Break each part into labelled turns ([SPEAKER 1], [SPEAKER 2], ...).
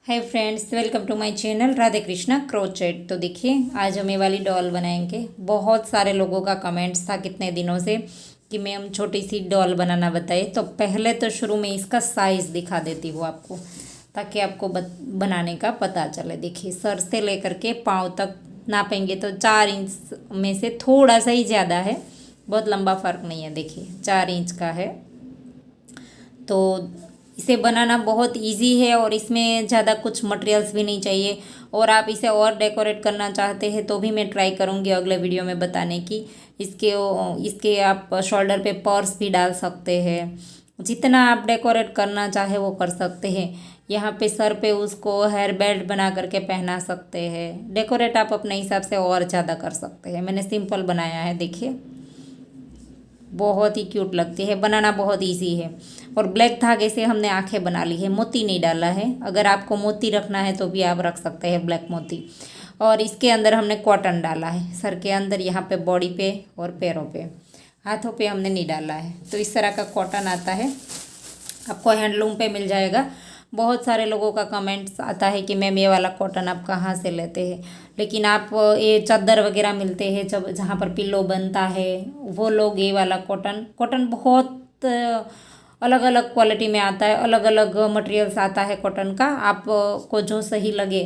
[SPEAKER 1] Hi friends, welcome to my channel Radhe Krishna crochet. तो देखिए, आज हम ये वाली डॉल बनाएंगे। बहुत सारे लोगों का कमेंट्स था कितने दिनों से कि मैम छोटी सी डॉल बनाना बताइए। तो पहले तो शुरू में इसका साइज़ दिखा देती हूँ आपको, ताकि आपको बनाने का पता चले। देखिए, सर से लेकर के पाँव तक नापेंगे तो 4 इंच में से थोड़ा सा ही ज़्यादा है, बहुत लंबा फ़र्क नहीं है। देखिए 4 इंच का है। तो इसे बनाना बहुत इजी है और इसमें ज़्यादा कुछ मटेरियल्स भी नहीं चाहिए। और आप इसे और डेकोरेट करना चाहते हैं तो भी मैं ट्राई करूँगी अगले वीडियो में बताने की। इसके इसके आप शोल्डर पे पर्स भी डाल सकते हैं। जितना आप डेकोरेट करना चाहे वो कर सकते हैं। यहाँ पे सर पे उसको हेयर बेल्ट बना करके पहना सकते हैं। डेकोरेट आप अपने हिसाब से और ज़्यादा कर सकते हैं। मैंने सिंपल बनाया है, देखिए बहुत ही क्यूट लगती है, बनाना बहुत इजी है। और ब्लैक धागे से हमने आंखें बना ली है, मोती नहीं डाला है। अगर आपको मोती रखना है तो भी आप रख सकते हैं, ब्लैक मोती। और इसके अंदर हमने कॉटन डाला है, सर के अंदर, यहाँ पे बॉडी पे और पैरों पे। हाथों पे हमने नहीं डाला है। तो इस तरह का कॉटन आता है, आपको हैंडलूम पे मिल जाएगा। बहुत सारे लोगों का कमेंट्स आता है कि मैम ये वाला कॉटन आप कहाँ से लेते हैं। लेकिन आप ये चादर वगैरह मिलते हैं जब जहाँ पर पिल्लो बनता है, वो लोग ये वाला कॉटन कॉटन बहुत अलग अलग क्वालिटी में आता है, अलग अलग मटेरियल्स आता है कॉटन का। आपको जो सही लगे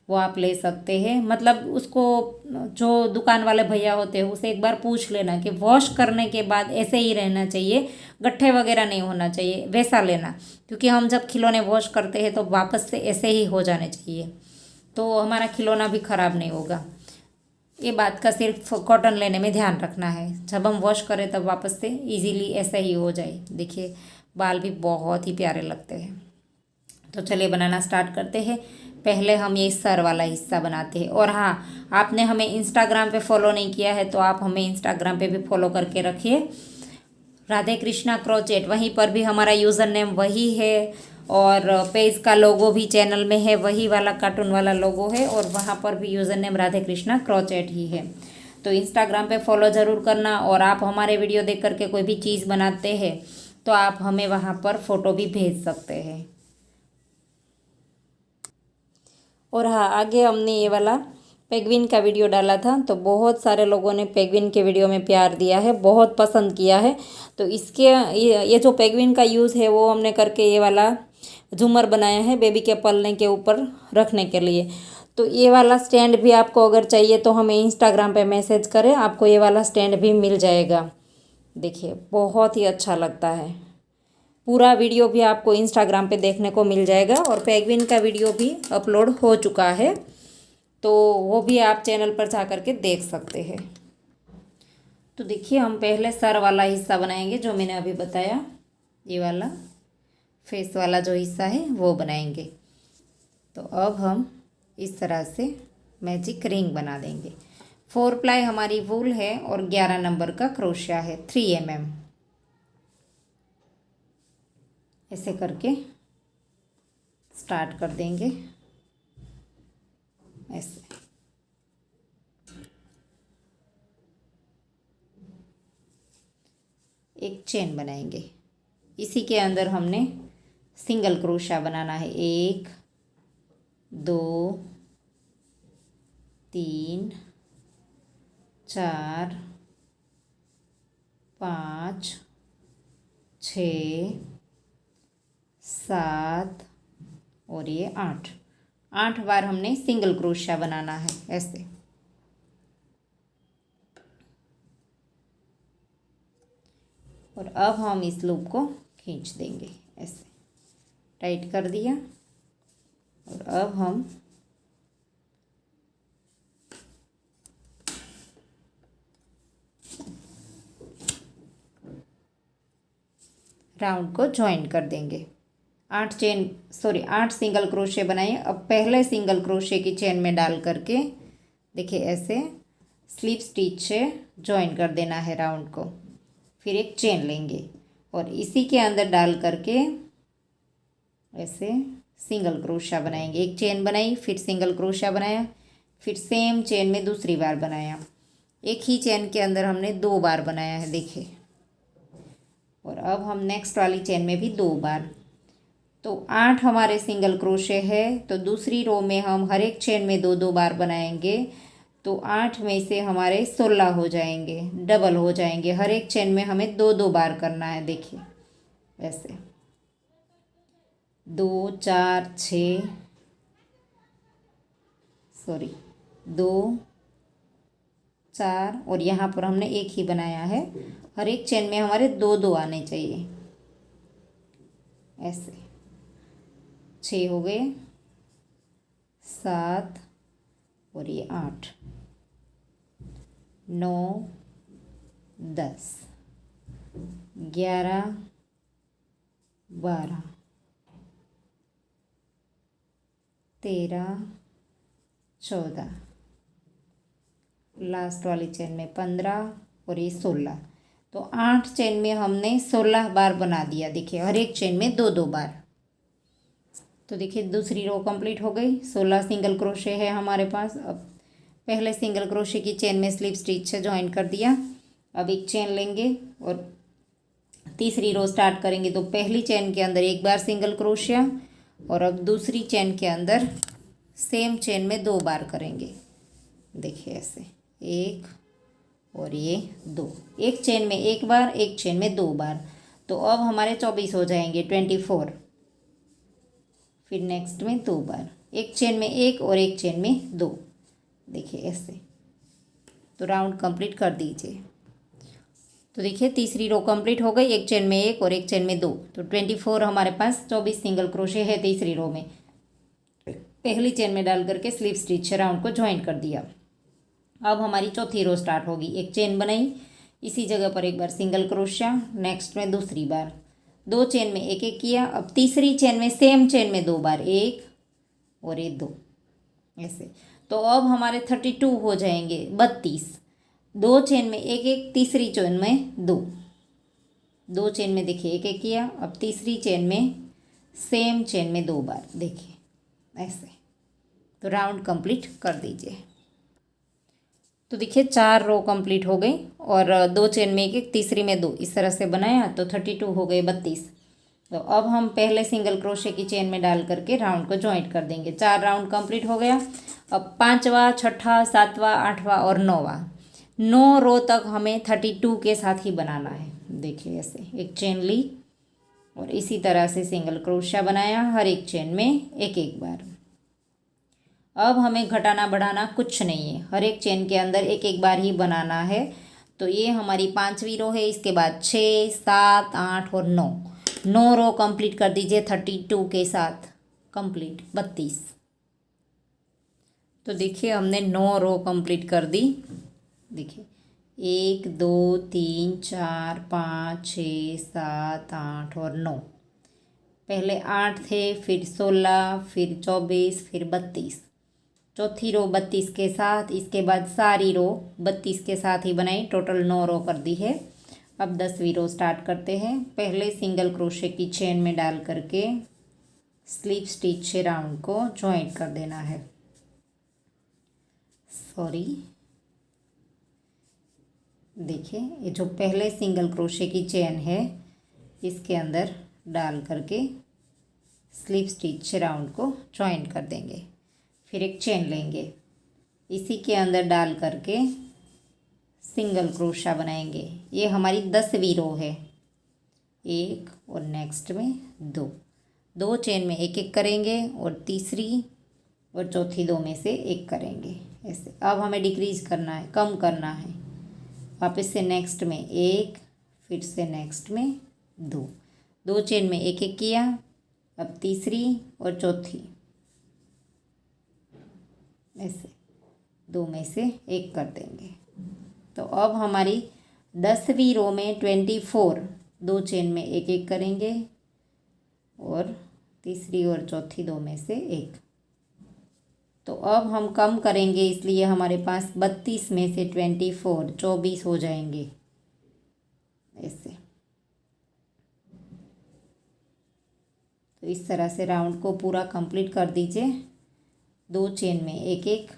[SPEAKER 1] वो आप ले सकते हैं। मतलब उसको, जो दुकान वाले भैया होते हैं उसे एक बार पूछ लेना कि वॉश करने के बाद ऐसे ही रहना चाहिए, गट्ठे वगैरह नहीं होना चाहिए, वैसा लेना। क्योंकि हम जब खिलौने वॉश करते हैं तो वापस से ऐसे ही हो जाने चाहिए, तो हमारा खिलौना भी ख़राब नहीं होगा। ये बात का सिर्फ कॉटन लेने में ध्यान रखना है। जब हम वॉश करें तब वापस से इजीली ऐसे ही हो जाए। देखिए, बाल भी बहुत ही प्यारे लगते हैं। तो चलिए बनाना स्टार्ट करते हैं। पहले हम ये सर वाला हिस्सा बनाते हैं। और हाँ, आपने हमें इंस्टाग्राम पे फॉलो नहीं किया है तो आप हमें इंस्टाग्राम पे भी फॉलो करके रखिए, राधे कृष्णा क्रोचेट। वहीं पर भी हमारा यूज़र नेम वही है और पेज का लोगो भी चैनल में है, वही वाला कार्टून वाला लोगो है। और वहाँ पर भी user name Radhe Krishna crochet ही है। तो इंस्टाग्राम पे फॉलो ज़रूर करना। और आप हमारे वीडियो देख करके कोई भी चीज़ बनाते हैं तो आप हमें वहाँ पर फ़ोटो भी भेज सकते हैं। और हाँ, आगे हमने ये वाला पेंगुइन का वीडियो डाला था, तो बहुत सारे लोगों ने पेंगुइन के वीडियो में प्यार दिया है, बहुत पसंद किया है। तो इसके ये जो पेंगुइन का यूज़ है वो हमने करके ये वाला झूमर बनाया है बेबी के पलने के ऊपर रखने के लिए। तो ये वाला स्टैंड भी आपको अगर चाहिए तो हमें इंस्टाग्राम पे मैसेज करें, आपको ये वाला स्टैंड भी मिल जाएगा। देखिए बहुत ही अच्छा लगता है। पूरा वीडियो भी आपको इंस्टाग्राम पे देखने को मिल जाएगा। और पेंगुइन का वीडियो भी अपलोड हो चुका है, तो वो भी आप चैनल पर जा कर के देख सकते हैं। तो देखिए, हम पहले सर वाला हिस्सा बनाएंगे जो मैंने अभी बताया, ये वाला फेस वाला जो हिस्सा है वो बनाएंगे। तो अब हम इस तरह से मैजिक रिंग बना देंगे। 4 प्लाई हमारी वूल है और 11 नंबर का क्रोशिया है, 3 mm। ऐसे करके स्टार्ट कर देंगे, ऐसे। एक चेन बनाएंगे, इसी के अंदर हमने सिंगल क्रोशिया बनाना है। 1 2 3 4 5 6 7 और ये 8 बार हमने सिंगल क्रोशिया बनाना है, ऐसे। और अब हम इस लूप को खींच देंगे, ऐसे टाइट कर दिया। और अब हम राउंड को ज्वाइन कर देंगे। 8 सिंगल क्रोशे बनाए। अब पहले सिंगल क्रोशे की चेन में डाल करके देखिए ऐसे स्लिप स्टिच से ज्वाइन कर देना है राउंड को। फिर एक चेन लेंगे और इसी के अंदर डाल करके ऐसे सिंगल क्रोशा बनाएंगे। एक चेन बनाई, फिर सिंगल क्रोशा बनाया, फिर सेम चेन में दूसरी बार बनाया। एक ही चेन के अंदर हमने 2 बार बनाया है, देखिए। और अब हम नेक्स्ट वाली चेन में भी 2 बार। तो 8 हमारे सिंगल क्रोशे है, तो दूसरी रो में हम हर एक चेन में 2 2 बार बनाएंगे। तो 8 में से हमारे 16 हो जाएंगे, डबल हो जाएंगे। हर एक चेन में हमें 2 2 बार करना है। देखिए ऐसे 2 4 6, सॉरी 2 4, और यहाँ पर हमने एक ही बनाया है। हर एक चेन में हमारे 2 2 आने चाहिए। ऐसे 6 हो गए, 7 और ये 8, 9 10 11 12 13 14, लास्ट वाली चेन में 15 और ये 16। तो 8 चेन में हमने 16 बार बना दिया। देखिए हर एक चेन में 2 2 बार। तो देखिए दूसरी रो कंप्लीट हो गई। 16 सिंगल क्रोशे है हमारे पास। अब पहले सिंगल क्रोशे की चेन में स्लिप स्टिच से ज्वाइन कर दिया। अब एक चेन लेंगे और तीसरी रो स्टार्ट करेंगे। तो पहली चेन के अंदर एक बार सिंगल क्रोशिया, और अब दूसरी चेन के अंदर सेम चेन में 2 बार करेंगे। देखिए ऐसे 1 और ये 2, एक चेन में 1 बार, एक चेन में 2 बार। तो अब हमारे 24 हो जाएंगे, 24। फिर नेक्स्ट में 2 बार, एक चेन में 1 और एक चेन में 2। देखिए ऐसे। तो राउंड कंप्लीट कर दीजिए। तो देखिए तीसरी रो कंप्लीट हो गई। एक चेन में 1 और एक चेन में 2। तो 24 हमारे पास 24 सिंगल क्रोशे है तीसरी रो में। पहली चेन में डाल करके स्लिप स्टिच से राउंड को ज्वाइन कर दिया। अब हमारी चौथी रो स्टार्ट होगी। एक चेन बनाई, इसी जगह पर एक बार सिंगल क्रोशिया, नेक्स्ट में दूसरी बार 2 चेन में 1 1 किया। अब तीसरी चेन में सेम चेन में 2 बार, 1 और ये 2 ऐसे। तो अब हमारे 32 हो जाएंगे, 32। 2 चेन में 1 1, तीसरी चेन में 2, 2 चेन में देखिए 1 1 किया। अब तीसरी चेन में सेम चेन में 2 बार। देखिए ऐसे। तो राउंड कंप्लीट कर दीजिए। तो देखिए 4 रो कंप्लीट हो गई और 2 चेन में 1 1, तीसरी में 2, इस तरह से बनाया। तो 32 हो गए, 32। तो अब हम पहले सिंगल क्रोशे की चेन में डाल करके राउंड को ज्वाइंट कर देंगे। 4 राउंड कंप्लीट हो गया। अब 5वां, 6ठा, 7वां, 8वां और 9वां, 9 रो तक हमें 32 के साथ ही बनाना है। देखिए ऐसे एक चेन ली और इसी तरह से सिंगल क्रोशा बनाया, हर एक चेन में 1 1 बार। अब हमें घटाना बढ़ाना कुछ नहीं है, हर एक चेन के अंदर 1 1 बार ही बनाना है। तो ये हमारी 5वीं रो है। इसके बाद 6 7 8 और 9, 9 रो कंप्लीट कर दीजिए 32 के साथ। कंप्लीट 32। तो देखिए हमने 9 रो कंप्लीट कर दी। देखिए 1 2 3 4 5 6 7 8 और 9। पहले 8 थे, फिर 16, फिर 24, फिर 32। चौथी रो 32 के साथ, इसके बाद सारी रो 32 के साथ ही बनाई। टोटल 9 रो कर दी है। अब 10वीं रो स्टार्ट करते हैं। पहले सिंगल क्रोशे की चेन में डाल करके स्लिप स्टिच से राउंड को ज्वाइंट कर देना है। सॉरी, देखिए ये जो पहले सिंगल क्रोशे की चेन है इसके अंदर डाल करके स्लिप स्टिच से राउंड को ज्वाइंट कर देंगे। फिर एक चेन लेंगे, इसी के अंदर डाल करके सिंगल क्रोशा बनाएंगे। ये हमारी 10वीं रो है। 1 और नेक्स्ट में 2, 2 चेन में 1 1 करेंगे और तीसरी और चौथी 2 में से 1 करेंगे ऐसे। अब हमें डिक्रीज करना है, कम करना है। वापस से नेक्स्ट में 1, फिर से नेक्स्ट में 2, 2 चेन में 1 1 किया। अब तीसरी और चौथी ऐसे 2 में से 1 कर देंगे। तो अब हमारी 10वीं रो में 24, 2 चेन में 1 1 करेंगे और तीसरी और चौथी 2 में से 1। तो अब हम कम करेंगे, इसलिए हमारे पास 32 में से 24, 24 हो जाएंगे ऐसे। तो इस तरह से राउंड को पूरा कंप्लीट कर दीजिए। 2 चेन में 1 1,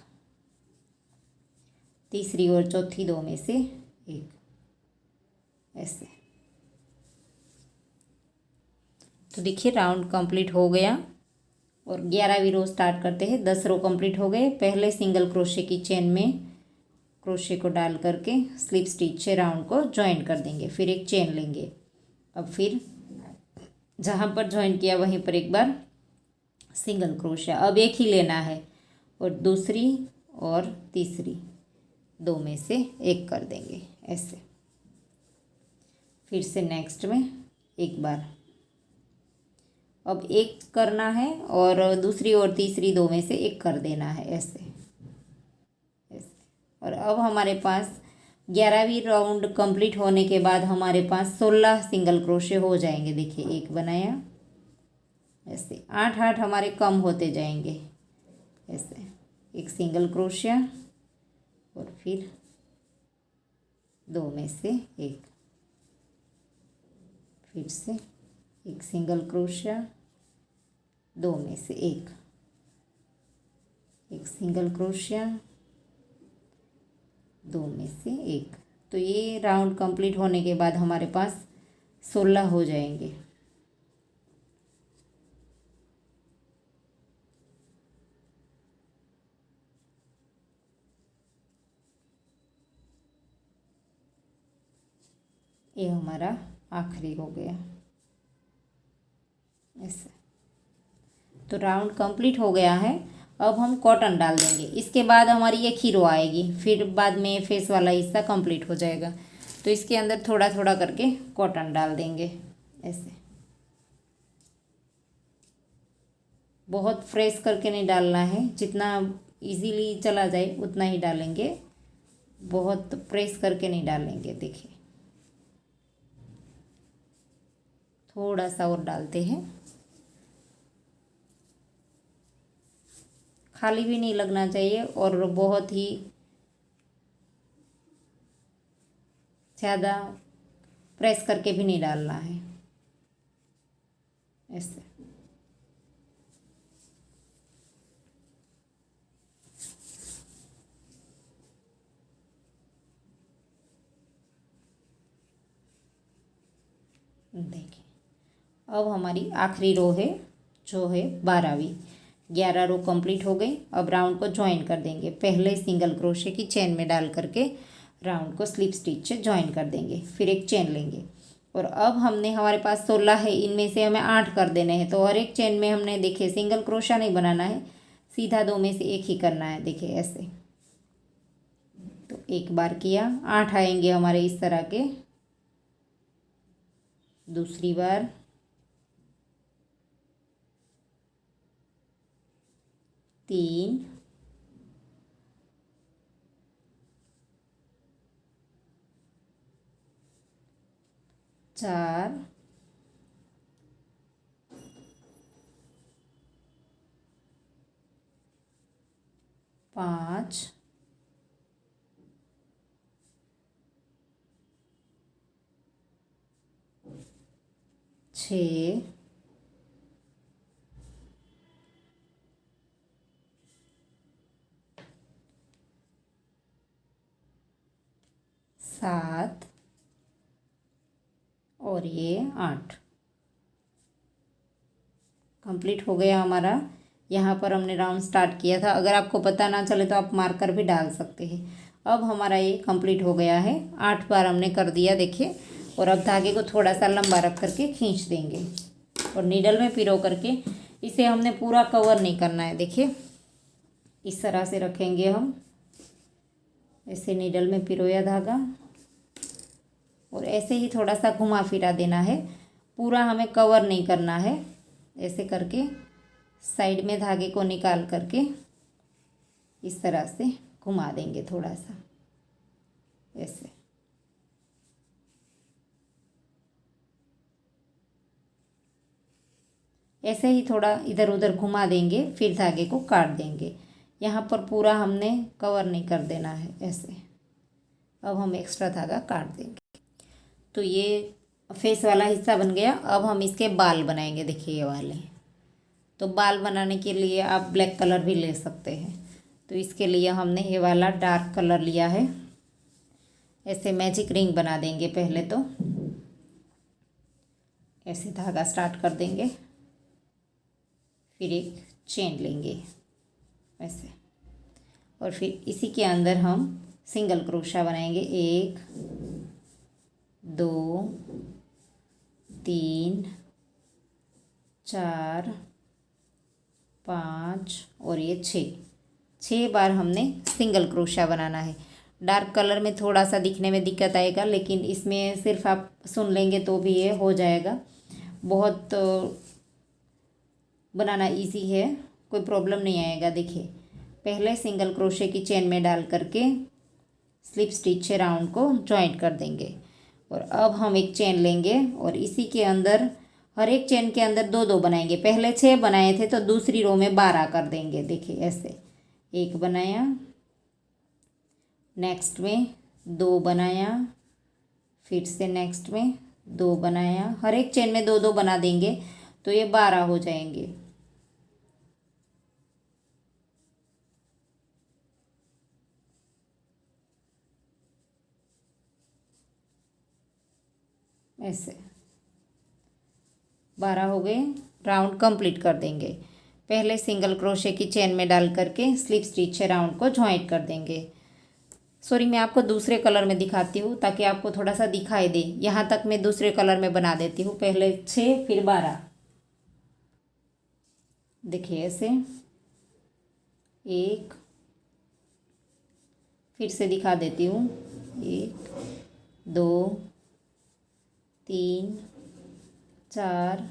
[SPEAKER 1] तीसरी और चौथी 2 में से 1 ऐसे। तो देखिए राउंड कंप्लीट हो गया और 11वीं रो स्टार्ट करते हैं। 10 रो कंप्लीट हो गए। पहले सिंगल क्रोशे की चेन में क्रोशे को डाल करके स्लिप स्टिच से राउंड को ज्वाइन कर देंगे, फिर एक चेन लेंगे। अब फिर जहाँ पर ज्वाइन किया वहीं पर एक बार सिंगल क्रोशा, अब एक ही लेना है और दूसरी और तीसरी दो में से एक कर देंगे ऐसे। फिर से नेक्स्ट में एक बार, अब एक करना है और दूसरी और तीसरी दो में से एक कर देना है ऐसे ऐसे। और अब हमारे पास 11वीं राउंड कंप्लीट होने के बाद हमारे पास 16 सिंगल क्रोशे हो जाएंगे। देखिए एक बनाया ऐसे, 8 हमारे कम होते जाएंगे ऐसे। एक सिंगल क्रोशिया और फिर दो में से एक, फिर से एक सिंगल क्रोशिया, दो में से एक सिंगल क्रोशिया, दो में से एक। तो ये राउंड कंप्लीट होने के बाद हमारे पास 16 हो जाएंगे। ये हमारा आखिरी हो गया ऐसे। तो राउंड कंप्लीट हो गया है। अब हम कॉटन डाल देंगे। इसके बाद हमारी एक ही रो आएगी, फिर बाद में फेस वाला हिस्सा कंप्लीट हो जाएगा। तो इसके अंदर थोड़ा थोड़ा करके कॉटन डाल देंगे ऐसे। बहुत फ्रेश करके नहीं डालना है, जितना इजीली चला जाए उतना ही डालेंगे, बहुत प्रेस करके नहीं डालेंगे। देखिए थोड़ा सा और डालते हैं, खाली भी नहीं लगना चाहिए और बहुत ही ज़्यादा प्रेस करके भी नहीं डालना है ऐसे। देखिए अब हमारी आखिरी रो है जो है 12वीं। 11 रो कंप्लीट हो गई। अब राउंड को ज्वाइन कर देंगे। पहले सिंगल क्रोशे की चेन में डाल करके राउंड को स्लिप स्टिच से ज्वाइन कर देंगे, फिर एक चेन लेंगे। और अब हमने हमारे पास 16 है, इनमें से हमें 8 कर देने हैं। तो हर एक चेन में हमने देखिए सिंगल क्रोशा नहीं बनाना है, सीधा दो में से एक ही करना है। देखिए ऐसे। तो एक बार किया, 8 आएंगे हमारे इस तरह के। दूसरी बार, तीन, चार, पाँच, छः, सात और ये 8 कंप्लीट हो गया हमारा। यहाँ पर हमने राउंड स्टार्ट किया था। अगर आपको पता ना चले तो आप मार्कर भी डाल सकते हैं। अब हमारा ये कंप्लीट हो गया है। 8 बार हमने कर दिया देखिए। और अब धागे को थोड़ा सा लंबा रख करके खींच देंगे और नीडल में पिरो करके इसे हमने पूरा कवर नहीं करना है। देखिए इस तरह से रखेंगे हम, ऐसे नीडल में पिरोया धागा और ऐसे ही थोड़ा सा घुमा फिरा देना है। पूरा हमें कवर नहीं करना है। ऐसे करके साइड में धागे को निकाल करके इस तरह से घुमा देंगे थोड़ा सा ऐसे। ऐसे ही थोड़ा इधर उधर घुमा देंगे, फिर धागे को काट देंगे। यहाँ पर पूरा हमने कवर नहीं कर देना है ऐसे। अब हम एक्स्ट्रा धागा काट देंगे। तो ये फेस वाला हिस्सा बन गया। अब हम इसके बाल बनाएंगे। देखिए ये वाले, तो बाल बनाने के लिए आप ब्लैक कलर भी ले सकते हैं। तो इसके लिए हमने ये वाला डार्क कलर लिया है। ऐसे मैजिक रिंग बना देंगे पहले तो ऐसे धागा स्टार्ट कर देंगे, फिर एक चेन लेंगे ऐसे, और फिर इसी के अंदर हम सिंगल क्रोशा बनाएंगे। 1 2 3 4 5 और ये 6 बार हमने सिंगल क्रोशा बनाना है। डार्क कलर में थोड़ा सा दिखने में दिक्कत आएगा, लेकिन इसमें सिर्फ आप सुन लेंगे तो भी ये हो जाएगा। बहुत बनाना इजी है, कोई प्रॉब्लम नहीं आएगा। देखिए, पहले सिंगल क्रोशे की चेन में डाल करके स्लिप स्टिच राउंड को जॉइंट कर देंगे, और अब हम एक चेन लेंगे और इसी के अंदर हर एक चेन के अंदर 2 बनाएंगे। पहले 6 बनाए थे तो दूसरी रो में 12 कर देंगे। देखिए ऐसे, 1 बनाया, नेक्स्ट में 2 बनाया, फिर से नेक्स्ट में 2 बनाया। हर एक चेन में 2 बना देंगे तो ये 12 हो जाएंगे। ऐसे 12 हो गए। राउंड कंप्लीट कर देंगे। पहले सिंगल क्रोशे की चेन में डाल करके स्लिप स्टिच राउंड को ज्वाइंट कर देंगे। सॉरी, मैं आपको दूसरे कलर में दिखाती हूँ ताकि आपको थोड़ा सा दिखाई दे। यहाँ तक मैं दूसरे कलर में बना देती हूँ। पहले 6 फिर 12। देखिए ऐसे, 1, फिर से दिखा देती हूँ, 1 2 3 4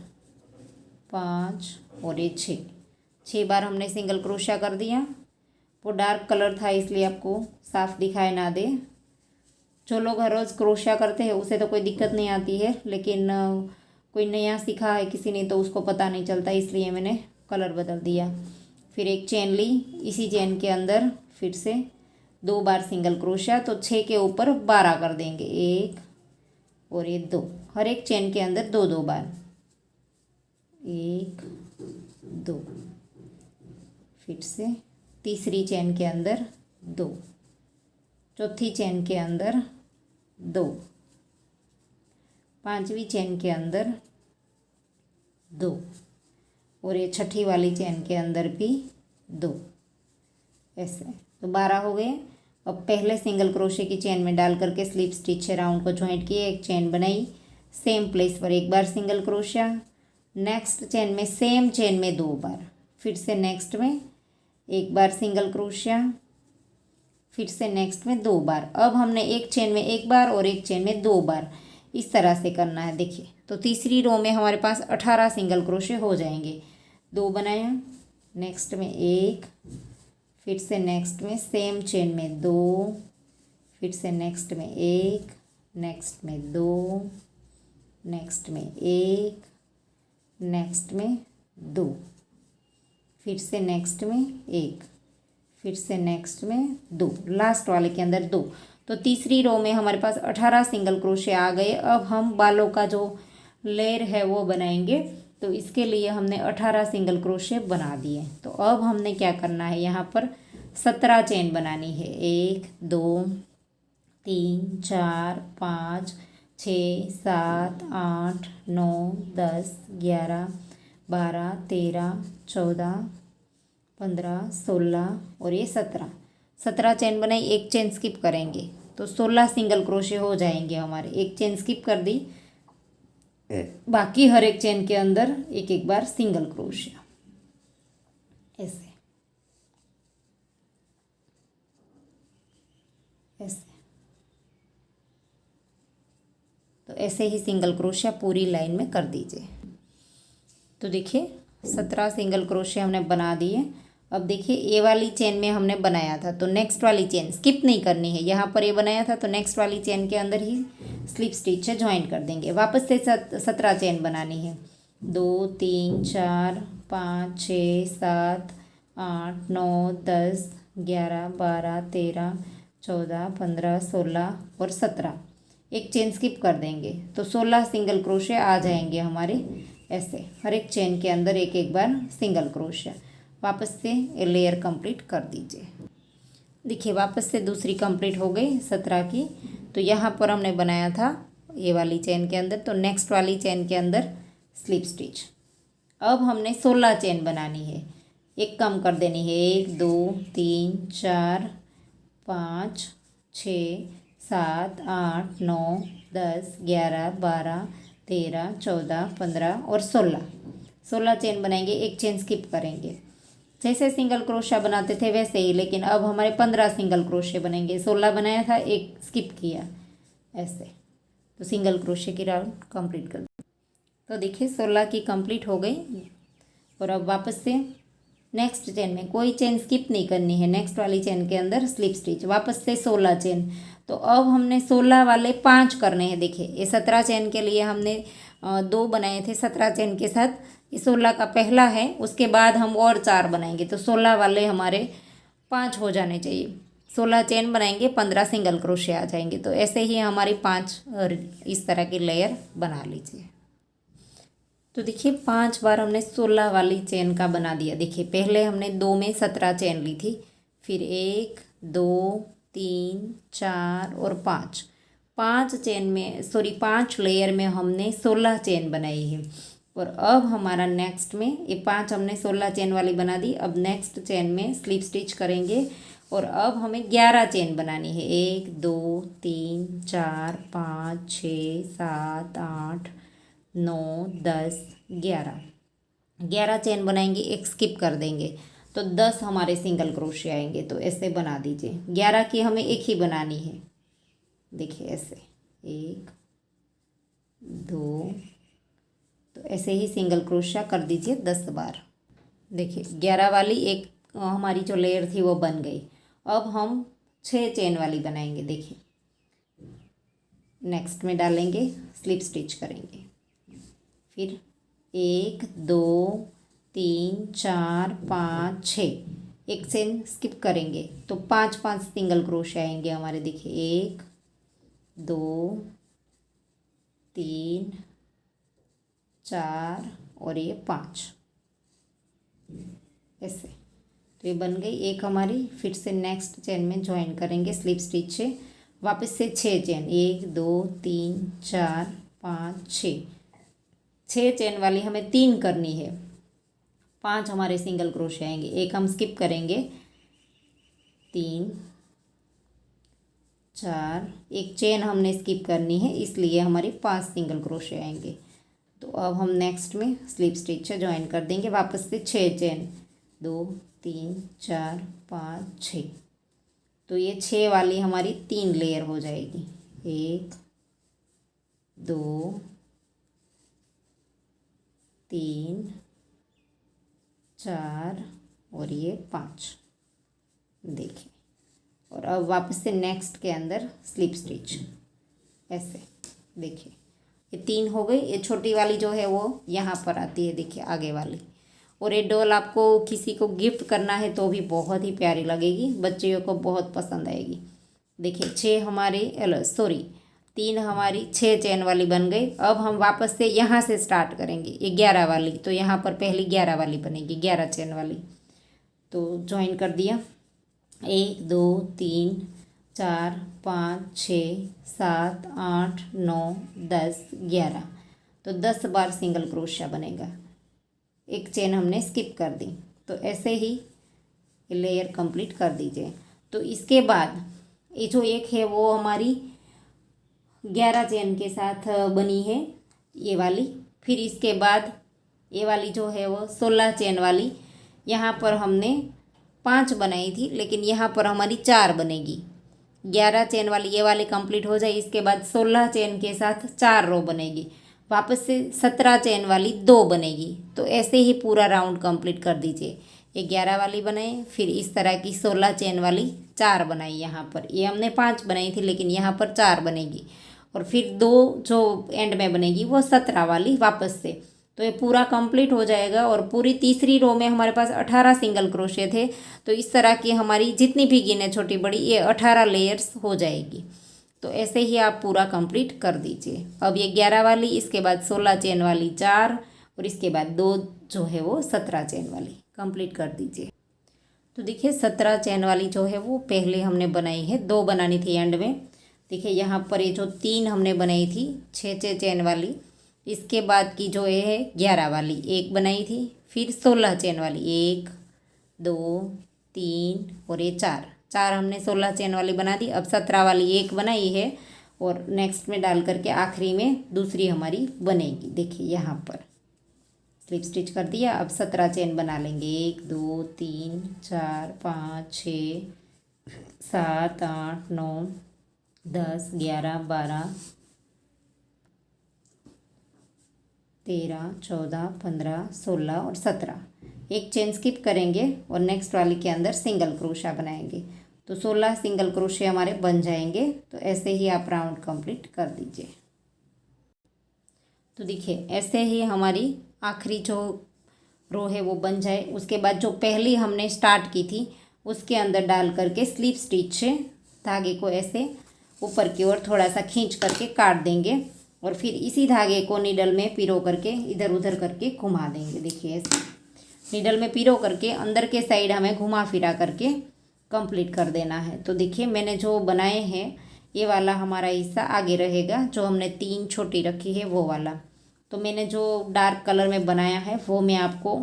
[SPEAKER 1] 5 और ये 6 बार हमने सिंगल क्रोशा कर दिया। वो डार्क कलर था इसलिए आपको साफ दिखाई ना दे। जो लोग हर रोज़ क्रोशा करते हैं उसे तो कोई दिक्कत नहीं आती है, लेकिन कोई नया सीखा है किसी ने तो उसको पता नहीं चलता, इसलिए मैंने कलर बदल दिया। फिर एक चेन ली, इसी चेन के अंदर फिर से 2 बार सिंगल क्रोशा, तो 6 के ऊपर 12 कर देंगे। 1 और ये 2, हर एक चेन के अंदर 2 बार। 1 2, फिर से तीसरी चेन के अंदर 2, चौथी चेन के अंदर 2, पांचवी चेन के अंदर 2 और ये छठी वाली चेन के अंदर भी 2। ऐसे तो 12 हो गए। अब पहले सिंगल क्रोशे की चेन में डाल करके स्लिप स्टिच राउंड को ज्वाइंट किए, एक चेन बनाई, सेम प्लेस पर 1 बार सिंगल क्रोशा, नेक्स्ट चेन में सेम चेन में 2 बार, फिर से नेक्स्ट में 1 बार सिंगल क्रोशा, फिर से नेक्स्ट में 2 बार। अब हमने एक चेन में 1 बार और एक चेन में 2 बार, इस तरह से करना है। देखिए, तो तीसरी रो में हमारे पास 18 सिंगल क्रोशे हो जाएंगे। 2 बनाया, नेक्स्ट में 1, फिर से नेक्स्ट में सेम चेन में 2, फिर से नेक्स्ट में 1, नेक्स्ट में 2, नेक्स्ट में 1, नेक्स्ट में 2, फिर से नेक्स्ट में 1, फिर से नेक्स्ट में 2, लास्ट वाले के अंदर 2। तो तीसरी रो में हमारे पास 18 सिंगल क्रोशे आ गए। अब हम बालों का जो लेयर है वो बनाएंगे, तो इसके लिए हमने 18 सिंगल क्रोशे बना दिए। तो अब हमने क्या करना है, यहाँ पर 17 चेन बनानी है। 1 2 3 4 5 6 7 8 9 10 11 12 13 14 15 16 और ये 17 चेन बनाई। एक चेन स्किप करेंगे तो 16 सिंगल क्रोशे हो जाएंगे हमारे। एक चेन स्किप कर दी, बाकी हर एक चेन के अंदर 1 बार सिंगल क्रोशिया। ऐसे ऐसे, तो ऐसे ही सिंगल क्रोशिया पूरी लाइन में कर दीजिए। तो देखिए 17 सिंगल क्रोशिया हमने बना दिए। अब देखिए, ये वाली चेन में हमने बनाया था तो नेक्स्ट वाली चेन स्किप नहीं करनी है। यहाँ पर ये बनाया था तो नेक्स्ट वाली चेन के अंदर ही स्लिप स्टिच है ज्वाइन कर देंगे। वापस से 17 चेन बनानी है। 2 3 4 5 6 7 8 9 10 11 12 13 14 15 16 और 17। एक चेन स्किप कर देंगे तो 16 सिंगल क्रोशिया आ जाएंगे हमारे। ऐसे हर एक चेन के अंदर 1 बार सिंगल क्रोशिया। वापस से लेयर कंप्लीट कर दीजिए। देखिए, वापस से दूसरी कंप्लीट हो गई 17 की। तो यहाँ पर हमने बनाया था ये वाली चेन के अंदर, तो नेक्स्ट वाली चेन के अंदर स्लिप स्टिच। अब हमने 16 चेन बनानी है, एक कम कर देनी है, 1 2 3 4 5 6 7 8 9 10 11 12 13 14 15 और 16 चेन बनाएंगे, एक चेन स्किप करेंगे। जैसे सिंगल क्रोशिया बनाते थे वैसे ही, लेकिन अब हमारे 15 सिंगल क्रोशिया बनेंगे। 16 बनाया था, एक स्किप किया ऐसे, तो सिंगल क्रोशिया की राउंड कंप्लीट कर दी। तो देखिए 16 की कंप्लीट हो गई। और अब वापस से नेक्स्ट चेन में कोई चेन स्किप नहीं करनी है, नेक्स्ट वाली चेन के अंदर स्लिप स्टिच, वापस से 16 चेन। तो अब हमने 16 वाले 5 करने हैं। देखिए ये 17 चेन के लिए हमने 2 बनाए थे 17 चेन के साथ, ये 16 का पहला है, उसके बाद हम और 4 बनाएंगे, तो 16 वाले हमारे 5 हो जाने चाहिए। 16 चेन बनाएंगे, 15 सिंगल क्रोशिया आ जाएंगे। तो ऐसे ही हमारी 5 इस तरह की लेयर बना लीजिए। तो देखिए 5 बार हमने 16 वाली चेन का बना दिया। देखिए पहले हमने 2 में 17 चेन ली थी, फिर 1 2 3 4 और 5 चेन में 5 लेयर में हमने 16 चेन बनाई है। और अब हमारा नेक्स्ट में ये 5 हमने 16 चेन वाली बना दी। अब नेक्स्ट चेन में स्लिप स्टिच करेंगे और अब हमें 11 चेन बनानी है, 1 2 3 4 5 6 7 8 9 10 11 चेन बनाएंगे, एक स्किप कर देंगे, तो 10 हमारे सिंगल क्रोशिया आएंगे। तो ऐसे बना दीजिए। 11 की हमें एक ही बनानी है। देखिए ऐसे 1 2, तो ऐसे ही सिंगल क्रोशिया कर दीजिए 10 बार। देखिए 11 वाली एक हमारी जो लेयर थी वो बन गई। अब हम 6 चेन वाली बनाएंगे। देखिए नेक्स्ट में डालेंगे, स्लिप स्टिच करेंगे, फिर 1 2 3 4 5 6, एक चेन स्किप करेंगे, तो 5 सिंगल क्रोशिया आएंगे हमारे। देखिए 1 2 3 4 और ये 5 ऐसे। तो ये बन गई एक हमारी। फिर से नेक्स्ट चेन में ज्वाइन करेंगे स्लिप स्टिच से, वापस से 6 चेन, 1 2 3 4 5 6 चेन वाली हमें 3 करनी है। 5 हमारे सिंगल क्रोशिया आएंगे, एक हम स्किप करेंगे, 3 4, एक चेन हमने स्किप करनी है, इसलिए हमारी 5 सिंगल क्रोशिया आएंगे। तो अब हम नेक्स्ट में स्लिप स्टिच से ज्वाइन कर देंगे, वापस से 6 चेन, 2 3 4 5 6। तो ये 6 वाली हमारी 3 लेयर हो जाएगी, 1 2 3 4 और ये 5। देखिए, और अब वापस से नेक्स्ट के अंदर स्लिप स्टिच ऐसे। देखिए ये 3 हो गई। ये छोटी वाली जो है वो यहाँ पर आती है, देखिए आगे वाली। और ये डॉल आपको किसी को गिफ्ट करना है तो भी बहुत ही प्यारी लगेगी, बच्चियों को बहुत पसंद आएगी। देखिए 3 हमारी 6 चेन वाली बन गई। अब हम वापस से यहाँ से स्टार्ट करेंगे, ये 11 वाली। तो यहाँ पर पहली 11 वाली बनेगी, 11 चेन वाली। तो ज्वाइन कर दिया, 1 2 3 4 5 6 7 8 9 10 11। तो 10 बार सिंगल क्रोशिया बनेगा, एक चेन हमने स्किप कर दी। तो ऐसे ही लेयर कंप्लीट कर दीजिए। तो इसके बाद ये जो एक है वो हमारी 11 चेन के साथ बनी है, ये वाली। फिर इसके बाद ये वाली जो है वो 16 चेन वाली, यहाँ पर हमने 5 बनाई थी, लेकिन यहाँ पर हमारी 4 बनेगी। 11 चेन वाली ये वाली कंप्लीट हो जाए, इसके बाद 16 चेन के साथ 4 रो बनेगी, वापस से 17 चेन वाली 2 बनेगी। तो ऐसे ही पूरा राउंड कंप्लीट कर दीजिए। ये 11 वाली बनाई, फिर इस तरह की 16 चेन वाली 4 बनाई। यहाँ पर ये हमने 5 बनाई थी, लेकिन यहाँ पर 4 बनेगी। और फिर 2 जो एंड में बनेगी वो 17 वाली वापस से। तो ये पूरा कंप्लीट हो जाएगा। और पूरी तीसरी रो में हमारे पास 18 सिंगल क्रोशिया थे। तो इस तरह की हमारी जितनी भी गिने छोटी बड़ी, ये 18 लेयर्स हो जाएगी। तो ऐसे ही आप पूरा कंप्लीट कर दीजिए। अब ये 11 वाली, इसके बाद 16 चेन वाली 4, और इसके बाद 2 जो है वो 17 चेन वाली कंप्लीट कर दीजिए। तो देखिए 17 चेन वाली जो है वो पहले हमने बनाई है, 2 बनानी थी एंड में। देखिए यहाँ पर ये जो 3 हमने बनाई थी 6 चेन वाली, इसके बाद की जो ये है 11 वाली एक बनाई थी, फिर 16 चेन वाली 1 2 3 और ये 4 हमने 16 चेन वाली बना दी। अब 17 वाली एक बनाई है और नेक्स्ट में डाल करके आखिरी में दूसरी हमारी बनेगी। देखिए यहाँ पर स्लिप स्टिच कर दिया। अब 17 चेन बना लेंगे, 1 2 3 4 5 6 7 8 9 10 11 12 13 14 15 16 और 17। एक चेन स्किप करेंगे और नेक्स्ट वाली के अंदर सिंगल क्रोशा बनाएंगे, तो 16 सिंगल क्रोशे हमारे बन जाएंगे। तो ऐसे ही आप राउंड कंप्लीट कर दीजिए। तो देखिए ऐसे ही हमारी आखिरी जो रो है वो बन जाए। उसके बाद जो पहली हमने स्टार्ट की थी उसके अंदर डाल करके स्लिप स्टिच से धागे को ऐसे ऊपर की ओर थोड़ा सा खींच करके काट देंगे और फिर इसी धागे को नीडल में पिरो करके इधर उधर करके घुमा देंगे। देखिए ऐसे नीडल में पिरो करके अंदर के साइड हमें घुमा फिरा करके कंप्लीट कर देना है। तो देखिए मैंने जो बनाए हैं ये वाला हमारा हिस्सा आगे रहेगा, जो हमने 3 छोटी रखी है वो वाला। तो मैंने जो डार्क कलर में बनाया है वो मैं आपको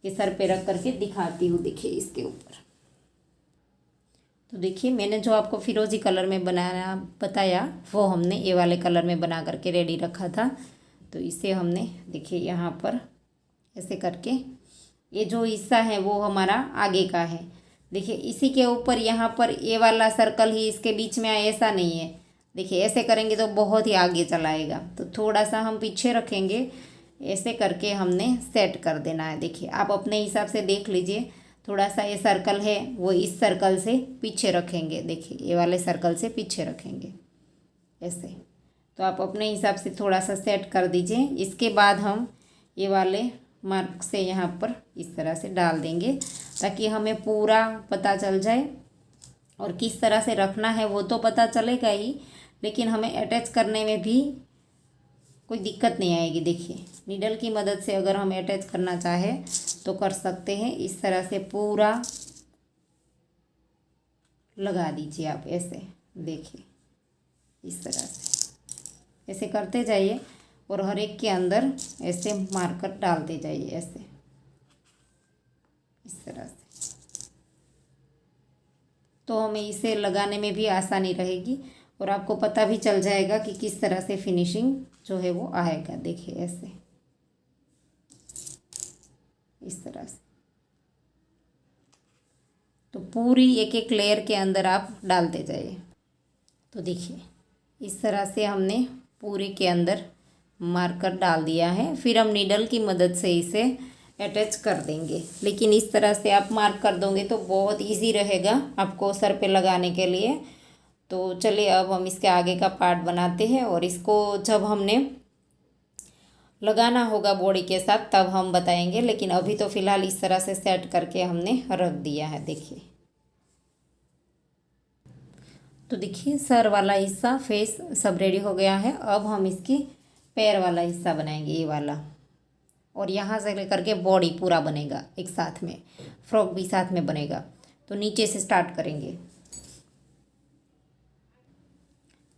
[SPEAKER 1] ये सर पे रख करके दिखाती हूँ। देखिए इसके ऊपर, तो देखिए मैंने जो आपको फिरोजी कलर में बनाना बताया वो हमने ये वाले कलर में बना करके रेडी रखा था। तो इसे हमने देखिए यहाँ पर ऐसे करके ये जो हिस्सा है वो हमारा आगे का है। देखिए इसी के ऊपर यहाँ पर ये वाला सर्कल ही इसके बीच में आए, ऐसा नहीं है। देखिए ऐसे करेंगे तो बहुत ही आगे चलाएगा, तो थोड़ा सा हम पीछे रखेंगे। ऐसे करके हमने सेट कर देना है। देखिए आप अपने हिसाब से देख लीजिए, थोड़ा सा ये सर्कल है वो इस सर्कल से पीछे रखेंगे। देखिए ये वाले सर्कल से पीछे रखेंगे ऐसे। तो आप अपने हिसाब से थोड़ा सा सेट कर दीजिए। इसके बाद हम ये वाले मार्क से यहाँ पर इस तरह से डाल देंगे ताकि हमें पूरा पता चल जाए। और किस तरह से रखना है वो तो पता चलेगा ही, लेकिन हमें अटैच करने में भी कोई दिक्कत नहीं आएगी। देखिए नीडल की मदद से अगर हम अटैच करना चाहें तो कर सकते हैं। इस तरह से पूरा लगा दीजिए आप ऐसे। देखिए इस तरह से ऐसे करते जाइए और हर एक के अंदर ऐसे मार्कर डालते जाइए ऐसे, इस तरह से। तो हमें इसे लगाने में भी आसानी रहेगी और आपको पता भी चल जाएगा कि किस तरह से फिनिशिंग जो है वो आएगा। देखिए ऐसे इस तरह से। तो पूरी एक एक लेयर के अंदर आप डालते जाइए। तो देखिए इस तरह से हमने पूरे के अंदर मार्कर डाल दिया है। फिर हम नीडल की मदद से इसे अटैच कर देंगे। लेकिन इस तरह से आप मार्क कर दोगे तो बहुत इजी रहेगा आपको सर पे लगाने के लिए। तो चलिए अब हम इसके आगे का पार्ट बनाते हैं और इसको जब हमने लगाना होगा बॉडी के साथ तब हम बताएंगे। लेकिन अभी तो फ़िलहाल इस तरह से सेट करके हमने रख दिया है। देखिए तो देखिए सर वाला हिस्सा, फेस सब रेडी हो गया है। अब हम इसकी पैर वाला हिस्सा बनाएंगे, ये वाला। और यहाँ से लेकर के बॉडी पूरा बनेगा एक साथ में, फ्रॉक भी साथ में बनेगा। तो नीचे से स्टार्ट करेंगे।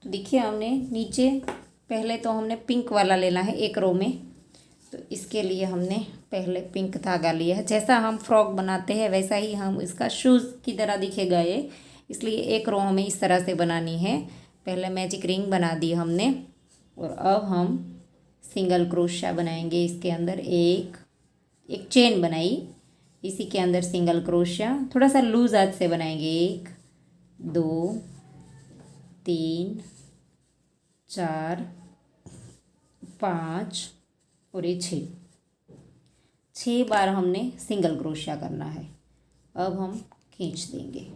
[SPEAKER 1] तो देखिए हमने नीचे पहले तो हमने पिंक वाला लेना है एक रो में। तो इसके लिए हमने पहले पिंक धागा लिया है। जैसा हम फ्रॉक बनाते हैं वैसा ही हम इसका शूज़ की तरह दिखेगा ये, इसलिए एक रो हमें इस तरह से बनानी है। पहले मैजिक रिंग बना दी हमने और अब हम सिंगल क्रोशिया बनाएंगे। इसके अंदर एक चेन बनाई, इसी के अंदर सिंगल क्रोशिया थोड़ा सा लूज हाथ से बनाएंगे। 1 2 3 4 5 और ये 6 बार हमने सिंगल क्रोशिया करना है। अब हम खींच देंगे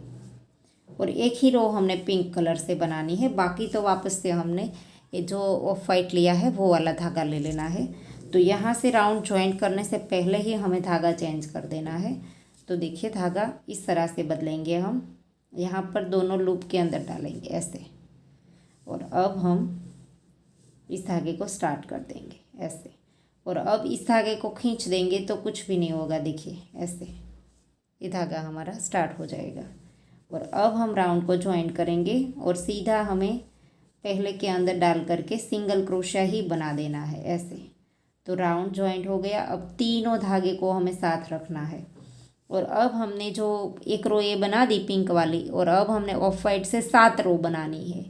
[SPEAKER 1] और एक ही रो हमने पिंक कलर से बनानी है। बाकी तो वापस से हमने ये जो ऑफ वाइट लिया है वो वाला धागा ले लेना है। तो यहाँ से राउंड जॉइंट करने से पहले ही हमें धागा चेंज कर देना है। तो देखिए धागा इस तरह से बदलेंगे हम, यहाँ पर दोनों लूप के अंदर डालेंगे ऐसे। और अब हम इस धागे को स्टार्ट कर देंगे ऐसे। और अब इस धागे को खींच देंगे तो कुछ भी नहीं होगा। देखिए ऐसे ये धागा हमारा स्टार्ट हो जाएगा। और अब हम राउंड को ज्वाइन करेंगे और सीधा हमें पहले के अंदर डाल करके सिंगल क्रोशिया ही बना देना है ऐसे। तो राउंड जॉइंट हो गया। अब तीनों धागे को हमें साथ रखना है। और अब हमने जो एक रो ये बना दी पिंक वाली, और अब हमने ऑफ वाइट से 7 रो बनानी है।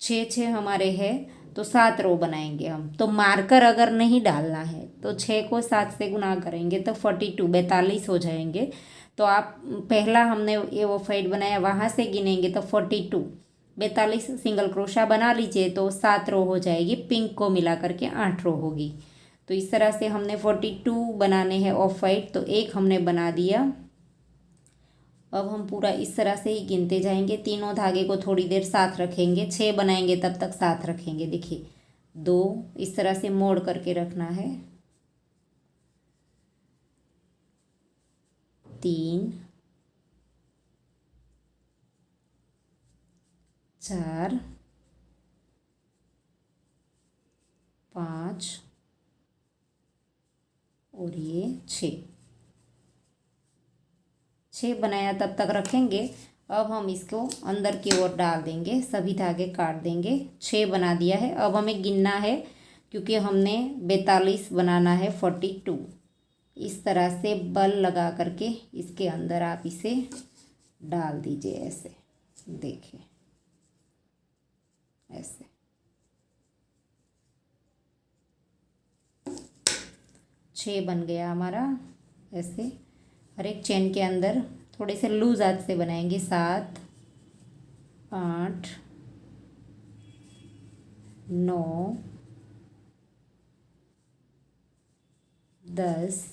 [SPEAKER 1] 6 हमारे है तो 7 रो बनाएंगे हम। तो मार्कर अगर नहीं डालना है तो 6 को 7 से गुना करेंगे तो 42 हो जाएंगे। तो आप पहला हमने ये ऑफ वाइट बनाया वहाँ से गिनेंगे तो 42 सिंगल क्रोशा बना लीजिए तो 7 रो हो जाएगी। पिंक को मिला करके 8 रो होगी। तो इस तरह से हमने 42 बनाने हैं ऑफ वाइट, तो एक हमने बना दिया। अब हम पूरा इस तरह से ही गिनते जाएंगे। तीनों धागे को थोड़ी देर साथ रखेंगे, 6 बनाएंगे तब तक साथ रखेंगे। देखिए 2 इस तरह से मोड़ करके रखना है, 3 4 5 और ये 6 बनाया तब तक रखेंगे। अब हम इसको अंदर की ओर डाल देंगे, सभी धागे काट देंगे। 6 बना दिया है। अब हमें गिनना है क्योंकि हमने 42 बनाना है 42। इस तरह से बल लगा करके इसके अंदर आप इसे डाल दीजिए ऐसे। देखिए ऐसे 6 बन गया हमारा। ऐसे हर एक चेन के अंदर थोड़े से लूज हाथ से बनाएंगे। 7 8 9 10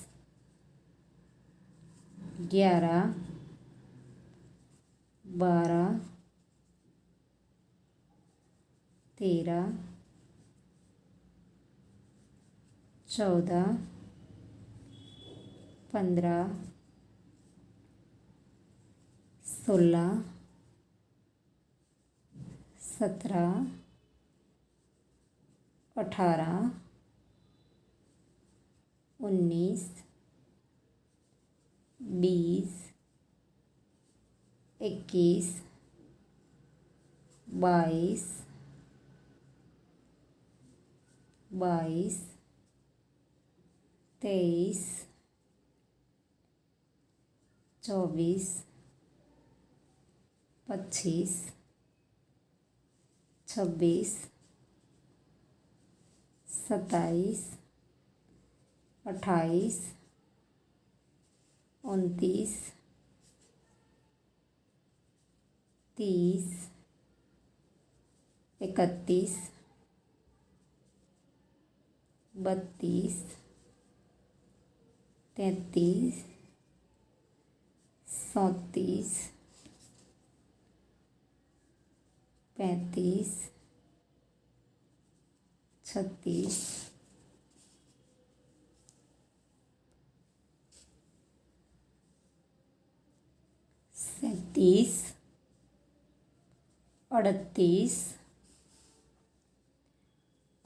[SPEAKER 1] 11 12 13 14 15 16 17 18 19 20 21 22 23 24 25 26 27 28 29 30 31 32 33 34 35 36 37 38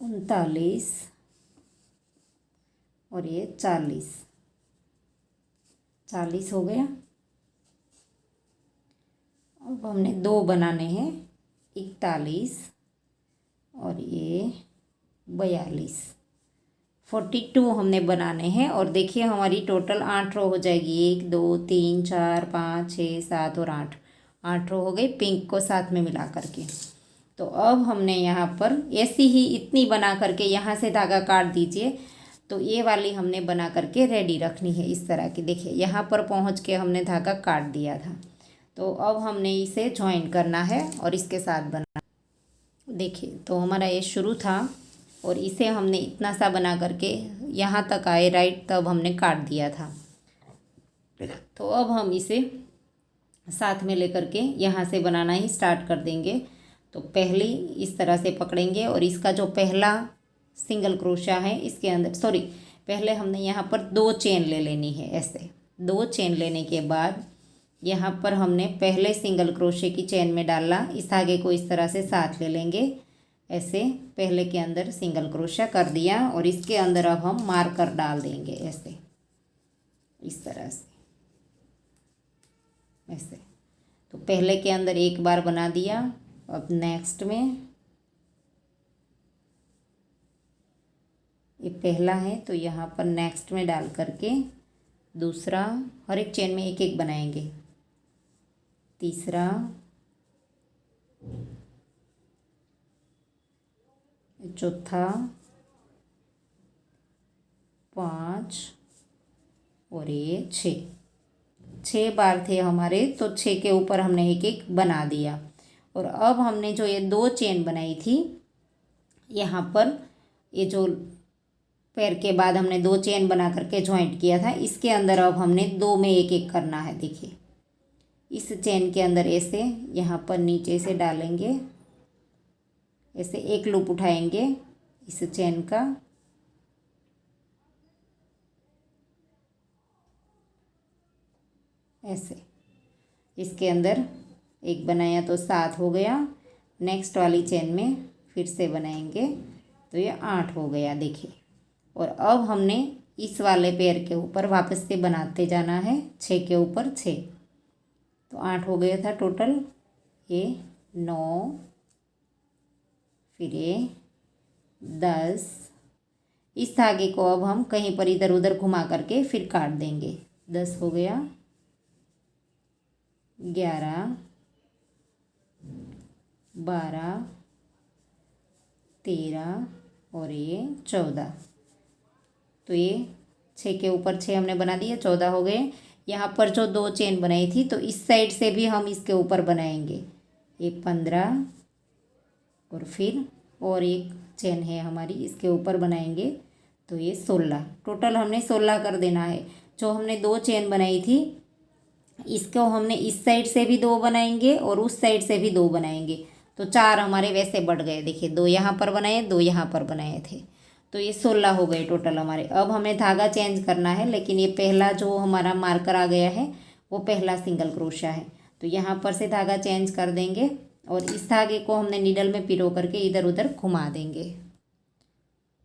[SPEAKER 1] 39 और ये 40 हो गया। अब हमने 2 बनाने हैं, 41 और ये 42। 42 हमने बनाने हैं। और देखिए हमारी टोटल 8 रो हो जाएगी। 1 2 3 4 5 6 7 और 8 रो हो गई पिंक को साथ में मिला करके। तो अब हमने यहाँ पर ऐसी ही इतनी बना करके यहाँ से धागा काट दीजिए। तो ये वाली हमने बना करके रेडी रखनी है इस तरह की। देखिए यहाँ पर पहुँच के हमने धागा काट दिया था। तो अब हमने इसे ज्वाइन करना है और इसके साथ बना। देखिए तो हमारा ये शुरू था और इसे हमने इतना सा बना करके यहाँ तक आए राइट, तब हमने काट दिया था। तो अब हम इसे साथ में लेकर के यहाँ से बनाना ही स्टार्ट कर देंगे। तो पहली इस तरह से पकड़ेंगे और इसका जो पहला सिंगल क्रोशा है इसके अंदर पहले हमने यहाँ पर 2 चेन ले लेनी है। ऐसे 2 चेन लेने के बाद यहाँ पर हमने पहले सिंगल क्रोशे की चेन में डालना, इस धागे को इस तरह से साथ ले लेंगे। ऐसे पहले के अंदर सिंगल क्रोशा कर दिया और इसके अंदर अब हम मार्कर डाल देंगे ऐसे, इस तरह से ऐसे। तो पहले के अंदर एक बार बना दिया। अब नेक्स्ट में ये पहला है, तो यहाँ पर नेक्स्ट में डाल करके दूसरा, हर एक चेन में एक एक बनाएंगे, तीसरा, चौथा, 5 और ये 6 बार थे हमारे, तो 6 के ऊपर हमने एक एक बना दिया। और अब हमने जो ये 2 चेन बनाई थी यहाँ पर, ये जो पैर के बाद हमने 2 चेन बना करके ज्वाइंट किया था, इसके अंदर अब हमने 2 में एक एक करना है। देखिए इस चेन के अंदर ऐसे यहाँ पर नीचे से डालेंगे, ऐसे एक लूप उठाएंगे इस चेन का, ऐसे इसके अंदर एक बनाया तो 7 हो गया। नेक्स्ट वाली चेन में फिर से बनाएंगे तो ये 8 हो गया। देखिए, और अब हमने इस वाले पैर के ऊपर वापस से बनाते जाना है, 6 के ऊपर 6, तो 8 हो गया था टोटल। ये 9, फिर ये 10। इस धागे को अब हम कहीं पर इधर उधर घुमा करके फिर काट देंगे। 10 हो गया, 11, 12, 13 और ये 14। तो ये 6 के ऊपर 6 हमने बना दिए, 14 हो गए। यहाँ पर जो 2 चेन बनाई थी तो इस साइड से भी हम इसके ऊपर बनाएंगे, ये 15 और फिर और एक चेन है हमारी, इसके ऊपर बनाएंगे तो ये 16। टोटल हमने 16 कर देना है। जो हमने 2 चेन बनाई थी इसको हमने इस साइड से भी 2 बनाएंगे और उस साइड से भी 2 बनाएंगे, तो 4 हमारे वैसे बढ़ गए। देखिए 2 यहाँ पर बनाए, 2 यहाँ पर बनाए थे, तो ये 16 हो गए टोटल हमारे। अब हमें धागा चेंज करना है, लेकिन ये पहला जो हमारा मार्कर आ गया है वो पहला सिंगल क्रोशा है, तो यहाँ पर से धागा चेंज कर देंगे और इस धागे को हमने नीडल में पिरो करके इधर उधर घुमा देंगे।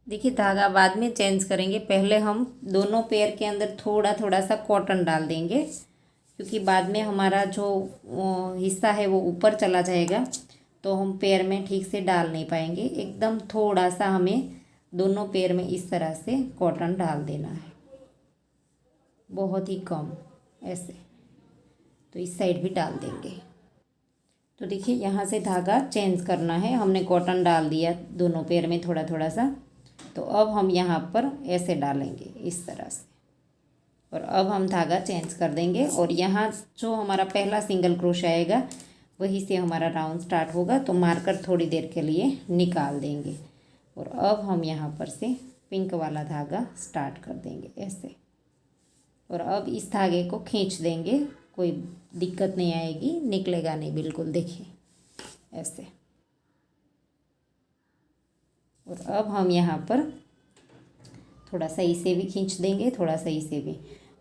[SPEAKER 1] देखिए धागा बाद में चेंज करेंगे, पहले हम दोनों पैर के अंदर थोड़ा थोड़ा सा कॉटन डाल देंगे, क्योंकि बाद में हमारा जो हिस्सा है वो ऊपर चला जाएगा तो हम पैर में ठीक से डाल नहीं पाएंगे। एकदम थोड़ा सा हमें दोनों पैर में इस तरह से कॉटन डाल देना है, बहुत ही कम ऐसे। तो इस साइड भी डाल देंगे। तो देखिए यहाँ से धागा चेंज करना है, हमने कॉटन डाल दिया दोनों पैर में थोड़ा थोड़ा सा, तो अब हम यहाँ पर ऐसे डालेंगे इस तरह से, और अब हम धागा चेंज कर देंगे। और यहाँ जो हमारा पहला सिंगल क्रोशा आएगा वहीं से हमारा राउंड स्टार्ट होगा, तो मार्कर थोड़ी देर के लिए निकाल देंगे। और अब हम यहाँ पर से पिंक वाला धागा स्टार्ट कर देंगे ऐसे, और अब इस धागे को खींच देंगे, कोई दिक्कत नहीं आएगी, निकलेगा नहीं बिल्कुल। देखिए ऐसे, और अब हम यहाँ पर थोड़ा सा इसे भी खींच देंगे, थोड़ा सा इसे भी,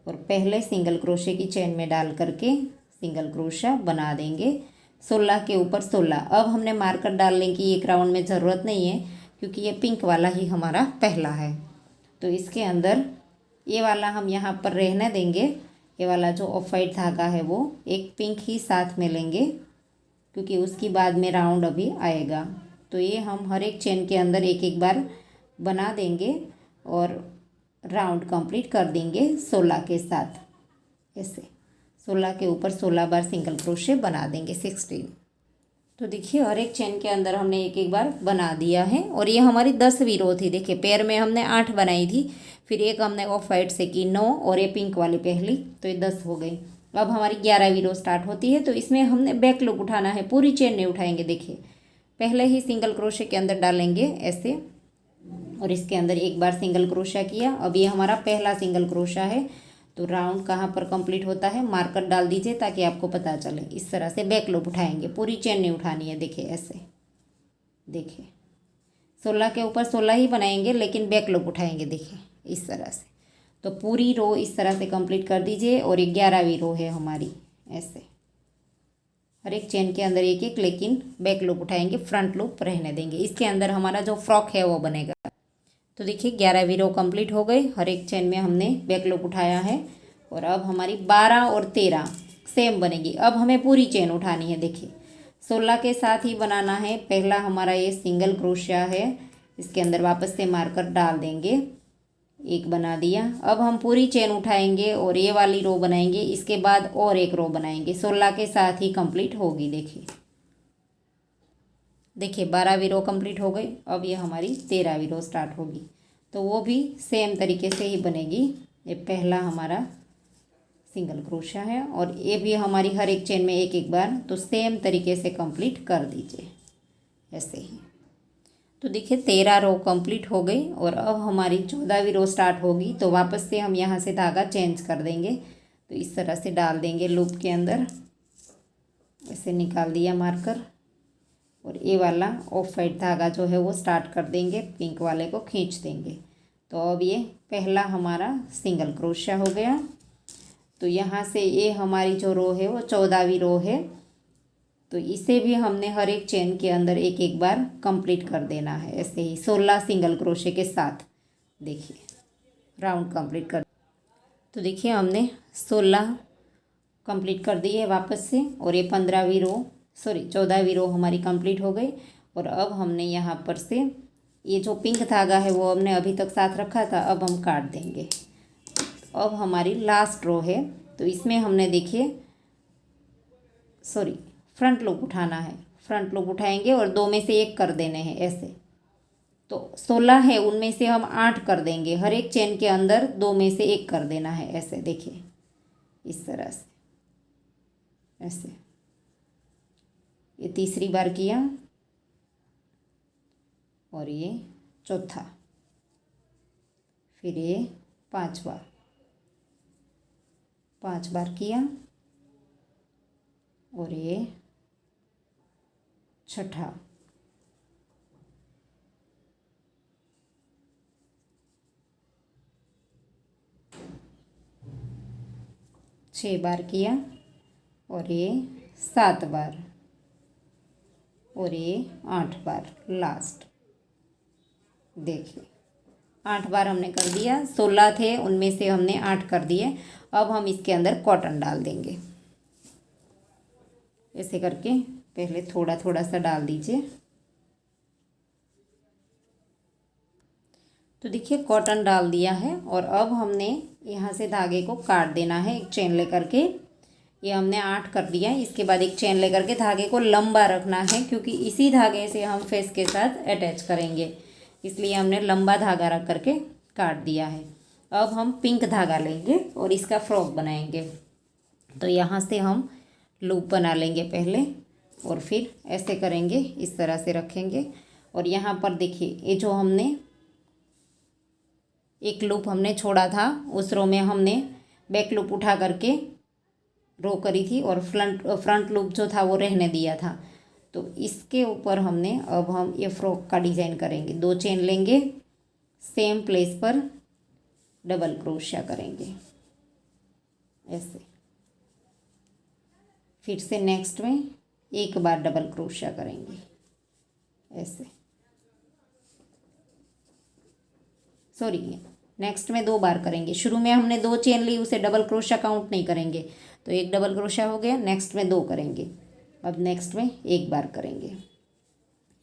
[SPEAKER 1] और पहले सिंगल क्रोशे की चेन में डाल करके सिंगल क्रोशा बना देंगे 16 के ऊपर 16। अब हमने मार्कर डालने की एक राउंड में ज़रूरत नहीं है, क्योंकि ये पिंक वाला ही हमारा पहला है, तो इसके अंदर ये वाला हम यहाँ पर रहने देंगे। ये वाला जो ऑफ वाइट धागा है वो एक पिंक ही साथ में लेंगे, क्योंकि उसकी बाद में राउंड अभी आएगा। तो ये हम हर एक चेन के अंदर एक एक बार बना देंगे और राउंड कंप्लीट कर देंगे 16 के साथ। ऐसे 16 के ऊपर 16 बार सिंगल क्रोशे बना देंगे, 16। तो देखिए हर एक चेन के अंदर हमने एक एक बार बना दिया है, और ये हमारी 10वीं रो थी। देखिए पैर में हमने 8 बनाई थी, फिर एक हमने ऑफ वाइट से की 9, और ये पिंक वाली पहली, तो ये 10 हो गई। अब हमारी 11वीं रो स्टार्ट होती है, तो इसमें हमने बैक लूप उठाना है, पूरी चेन नहीं उठाएंगे। देखिए पहले ही सिंगल क्रोशे के अंदर डालेंगे ऐसे, और इसके अंदर एक बार सिंगल क्रोशा किया। अब ये हमारा पहला सिंगल क्रोशा है, तो राउंड कहाँ पर कंप्लीट होता है मार्कर डाल दीजिए ताकि आपको पता चले। इस तरह से बैक लूप उठाएंगे, पूरी चेन नहीं उठानी है। देखिए ऐसे, देखिए 16 के ऊपर 16 ही बनाएंगे, लेकिन बैक लूप उठाएंगे। देखिए इस तरह से, तो पूरी रो इस तरह से कंप्लीट कर दीजिए। और 11वीं रो है हमारी, ऐसे हर एक चेन के अंदर एक एक, लेकिन बैक लूप उठाएंगे, फ्रंट लूप रहने देंगे। इसके अंदर हमारा जो फ्रॉक है वो बनेगा। तो देखिए 11वीं रो कंप्लीट हो गई, हर एक चेन में हमने बैक लूप उठाया है। और अब हमारी 12 और 13 सेम बनेगी। अब हमें पूरी चेन उठानी है। देखिए 16 के साथ ही बनाना है। पहला हमारा ये सिंगल क्रोशिया है, इसके अंदर वापस से मार्कर डाल देंगे। एक बना दिया। अब हम पूरी चेन उठाएंगे और ये वाली रो बनाएंगे, इसके बाद और एक रो बनाएंगे। 16 के साथ ही कंप्लीट होगी। देखिए 12वीं रो कंप्लीट हो गई। अब ये हमारी 13वीं रो स्टार्ट होगी, तो वो भी सेम तरीके से ही बनेगी। ये पहला हमारा सिंगल क्रोशा है और ये भी हमारी हर एक चेन में एक एक बार, तो सेम तरीके से कंप्लीट कर दीजिए ऐसे ही। तो देखिए 13 रो कंप्लीट हो गई और अब हमारी 14वीं रो स्टार्ट होगी। तो वापस से हम यहाँ से धागा चेंज कर देंगे। तो इस तरह से डाल देंगे लूप के अंदर, ऐसे निकाल दिया मार्कर, और ये वाला ऑफ वाइट धागा जो है वो स्टार्ट कर देंगे, पिंक वाले को खींच देंगे। तो अब ये पहला हमारा सिंगल क्रोशिया हो गया। तो यहाँ से ये हमारी जो रो है वो 14वीं रो है, तो इसे भी हमने हर एक चेन के अंदर एक एक बार कंप्लीट कर देना है ऐसे ही 16 सिंगल क्रोशे के साथ। देखिए राउंड कंप्लीट कर, तो देखिए हमने 16 कंप्लीट कर दी है वापस से, और ये 14वीं रो हमारी कंप्लीट हो गई। और अब हमने यहाँ पर से ये जो पिंक धागा है वो हमने अभी तक साथ रखा था, अब हम काट देंगे। अब हमारी लास्ट रो है, तो इसमें हमने देखिए फ्रंट लूप उठाना है। फ्रंट लूप उठाएंगे और 2 में से 1 कर देने हैं ऐसे। तो 16 है, उनमें से हम 8 कर देंगे। हर एक चेन के अंदर 2 में से 1 कर देना है ऐसे। देखिए इस तरह से ऐसे। ये तीसरी बार किया और ये चौथा, फिर ये 5 बार किया और ये छठा, छः बार किया और ये 7 बार और ये 8 बार लास्ट। देखिए 8 बार हमने कर दिया। 16 थे, उनमें से हमने 8 कर दिए। अब हम इसके अंदर कॉटन डाल देंगे ऐसे करके। पहले थोड़ा थोड़ा सा डाल दीजिए। तो देखिए कॉटन डाल दिया है और अब हमने यहाँ से धागे को काट देना है एक चेन लेकर के। ये हमने 8 कर दिया है। इसके बाद एक चेन लेकर के धागे को लंबा रखना है, क्योंकि इसी धागे से हम फेस के साथ अटैच करेंगे, इसलिए हमने लंबा धागा रख करके काट दिया है। अब हम पिंक धागा लेंगे और इसका फ्रॉक बनाएंगे। तो यहाँ से हम लूप बना लेंगे पहले और फिर ऐसे करेंगे, इस तरह से रखेंगे। और यहाँ पर देखिए ये जो हमने एक लूप हमने छोड़ा था, उस रो में हमने बैक लूप उठा करके रो करी थी और फ्रंट लूप जो था वो रहने दिया था। तो इसके ऊपर हमने अब हम ये फ्रॉक का डिज़ाइन करेंगे। 2 चेन लेंगे, सेम प्लेस पर डबल क्रोशिया करेंगे ऐसे। फिर से नेक्स्ट में एक बार डबल क्रोशिया करेंगे ऐसे। नेक्स्ट में 2 बार करेंगे। शुरू में हमने 2 चेन ली, उसे डबल क्रोशिया काउंट नहीं करेंगे। तो एक डबल क्रोशिया हो गया, नेक्स्ट में 2 करेंगे। अब नेक्स्ट में 1 बार करेंगे।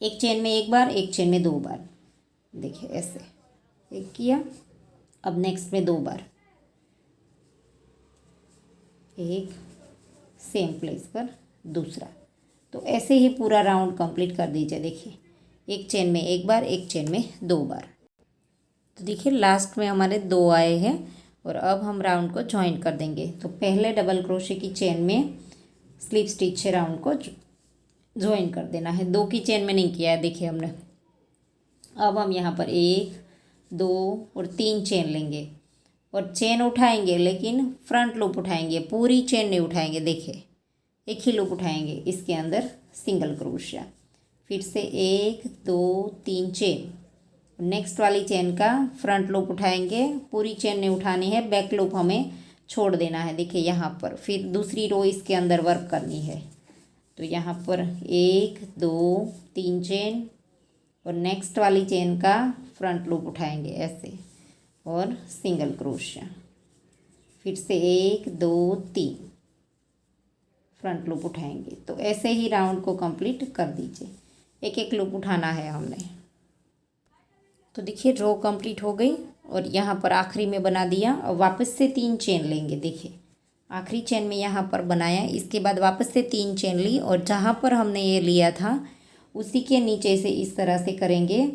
[SPEAKER 1] एक चेन में 1 बार, एक चेन में 2 बार। देखिए ऐसे एक किया। अब नेक्स्ट में 2 बार, एक सेम प्लेस पर दूसरा। तो ऐसे ही पूरा राउंड कंप्लीट कर दीजिए। देखिए एक चेन में 1 बार, एक चेन में 2 बार। तो देखिए लास्ट में हमारे 2 आए हैं और अब हम राउंड को ज्वाइन कर देंगे। तो पहले डबल क्रोशे की चेन में स्लिप स्टिच से राउंड को ज्वाइन कर देना है। 2 की चेन में नहीं किया है देखिए हमने। अब हम यहाँ पर 1, 2 और 3 चेन लेंगे और चेन उठाएंगे, लेकिन फ्रंट लूप उठाएंगे, पूरी चेन नहीं उठाएंगे। देखिए एक ही लूप उठाएंगे, इसके अंदर सिंगल क्रोशिया। फिर से 1, 2, 3 चेन। नेक्स्ट वाली चेन का फ्रंट लूप उठाएंगे, पूरी चेन नहीं उठानी है, बैक लूप हमें छोड़ देना है। देखिए यहाँ पर फिर दूसरी रो इसके अंदर वर्क करनी है। तो यहाँ पर 1, 2, 3 चेन और नेक्स्ट वाली चेन का फ्रंट लूप उठाएंगे ऐसे और सिंगल क्रोशिया। फिर से 1, 2, 3 फ्रंट लूप उठाएंगे। तो ऐसे ही राउंड को कंप्लीट कर दीजिए। एक एक लूप उठाना है हमने। तो देखिए रो कंप्लीट हो गई और यहाँ पर आखिरी में बना दिया। और वापस से 3 चेन लेंगे। देखिए आखिरी चेन में यहाँ पर बनाया, इसके बाद वापस से 3 चेन ली और जहाँ पर हमने ये लिया था उसी के नीचे से इस तरह से करेंगे।